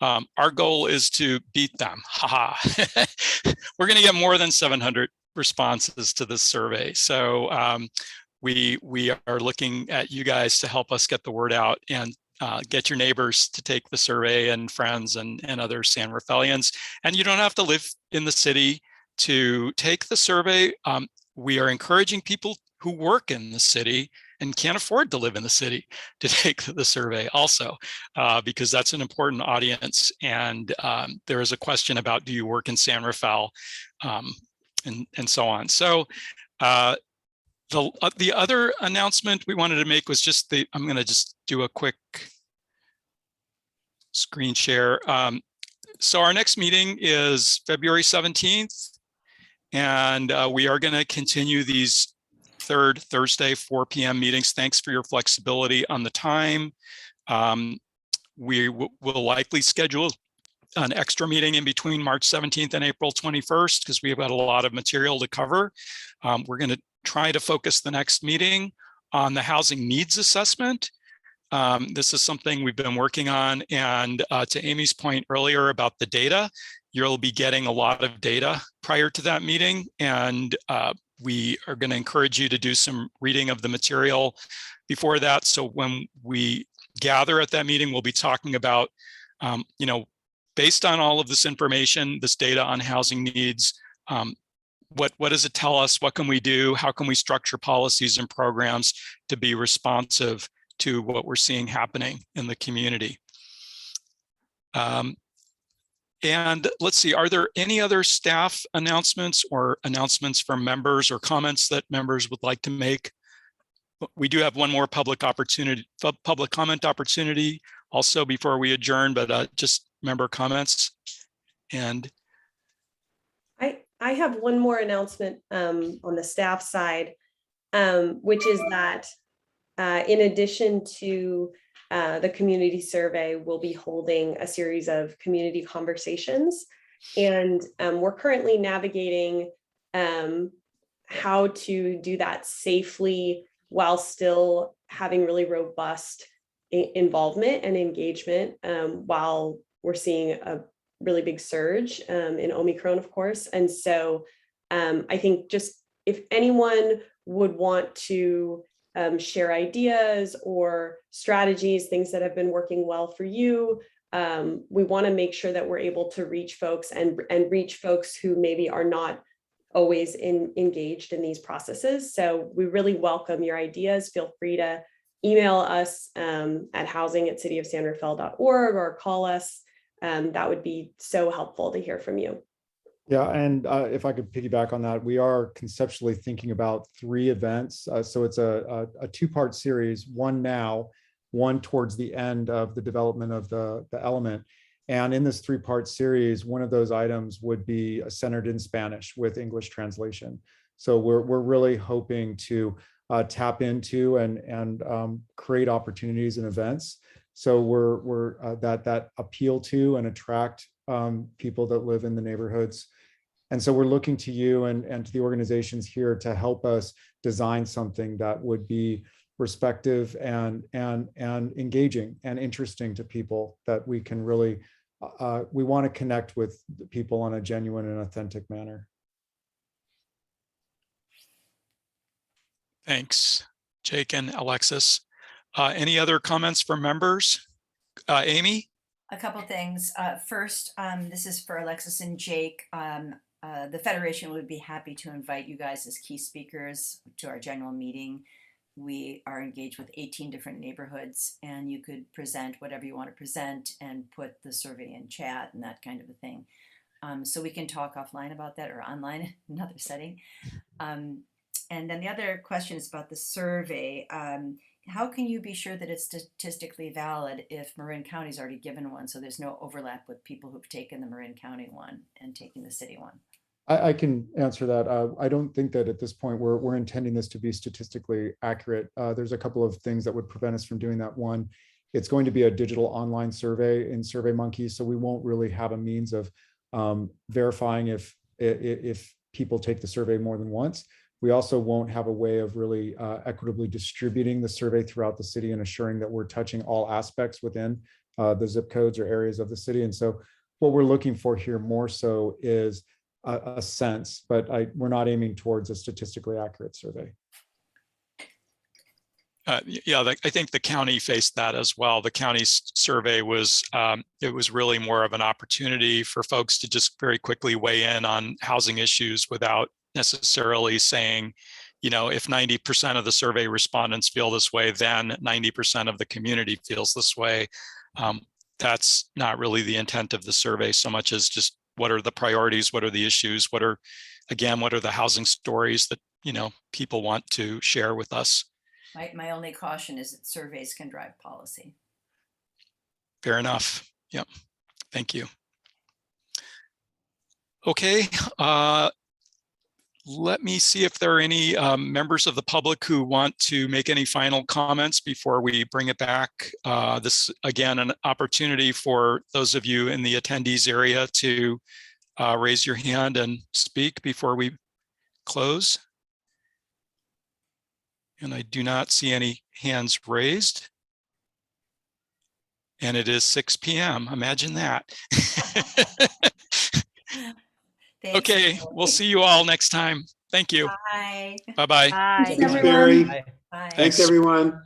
Our goal is to beat them. Haha. We're going to get more than 700 responses to this survey. So we are looking at you guys to help us get the word out and get your neighbors to take the survey, and friends and other San Rafaelians. And you don't have to live in the city to take the survey. We are encouraging people who work in the city and can't afford to live in the city to take the survey also, because that's an important audience. And there is a question about, do you work in San Rafael, and so on. So the other announcement we wanted to make was just I'm going to just do a quick screen share. So our next meeting is February 17th, and we are going to continue these third Thursday, 4 p.m. meetings. Thanks for your flexibility on the time. We will likely schedule an extra meeting in between March 17th and April 21st, because we have got a lot of material to cover. We're going to try to focus the next meeting on the housing needs assessment. This is something we've been working on, and to Amy's point earlier about the data, you'll be getting a lot of data prior to that meeting, and we are going to encourage you to do some reading of the material before that. So when we gather at that meeting, we'll be talking about, based on all of this information, this data on housing needs, what does it tell us? What can we do? How can we structure policies and programs to be responsive to what we're seeing happening in the community? And let's see, are there any other staff announcements or announcements from members or comments that members would like to make? We do have one more public comment opportunity also before we adjourn, but just member comments. And I have one more announcement on the staff side, which is that in addition to the community survey, we'll be holding a series of community conversations. And we're currently navigating how to do that safely while still having really robust involvement and engagement while we're seeing a really big surge in Omicron, of course. And so I think just if anyone would want to share ideas or strategies, things that have been working well for you, we want to make sure that we're able to reach folks and reach folks who maybe are not always engaged in these processes. So we really welcome your ideas. Feel free to email us at housing@cityofsanrafael.org or call us. That would be so helpful to hear from you. Yeah, and if I could piggyback on that, we are conceptually thinking about 3 events. So it's a 2-part series, one now, one towards the end of the development of the element. And in this 3-part series, one of those items would be centered in Spanish with English translation. So we're really hoping to tap into and create opportunities and events. So we're that appeal to and attract people that live in the neighborhoods. And so we're looking to you and to the organizations here to help us design something that would be respectful and engaging and interesting to people, that we can really, we want to connect with people on a genuine and authentic manner. thanks, Jake and Alexis. Any other comments from members? Amy? A couple things. First, this is for Alexis and Jake. The Federation would be happy to invite you guys as key speakers to our general meeting. We are engaged with 18 different neighborhoods, and you could present whatever you want to present and put the survey in chat and that kind of a thing. So we can talk offline about that, or online in another setting. And then the other question is about the survey. How can you be sure that it's statistically valid if Marin County's already given one, so there's no overlap with people who've taken the Marin County one and taking the city one? I can answer that. I don't think that at this point we're intending this to be statistically accurate. There's a couple of things that would prevent us from doing that. One, it's going to be a digital online survey in SurveyMonkey, so we won't really have a means of verifying if people take the survey more than once. We also won't have a way of really equitably distributing the survey throughout the city and assuring that we're touching all aspects within the zip codes or areas of the city. And so what we're looking for here more so is a sense, but we're not aiming towards a statistically accurate survey. Yeah, I think the county faced that as well. The county's survey was, it was really more of an opportunity for folks to just very quickly weigh in on housing issues without necessarily saying, you know, if 90% of the survey respondents feel this way, then 90% of the community feels this way. That's not really the intent of the survey so much as just what are the priorities, what are the issues, what are the housing stories that, you know, people want to share with us. My only caution is that surveys can drive policy. Fair enough. Yep. Thank you. Okay. Let me see if there are any members of the public who want to make any final comments before we bring it back. This, again, an opportunity for those of you in the attendees area to raise your hand and speak before we close. And I do not see any hands raised. And it is 6 p.m. Imagine that. Okay, we'll see you all next time. Thank you. Bye. Bye-bye. Bye. Thanks, Barry. Bye. Thanks, everyone.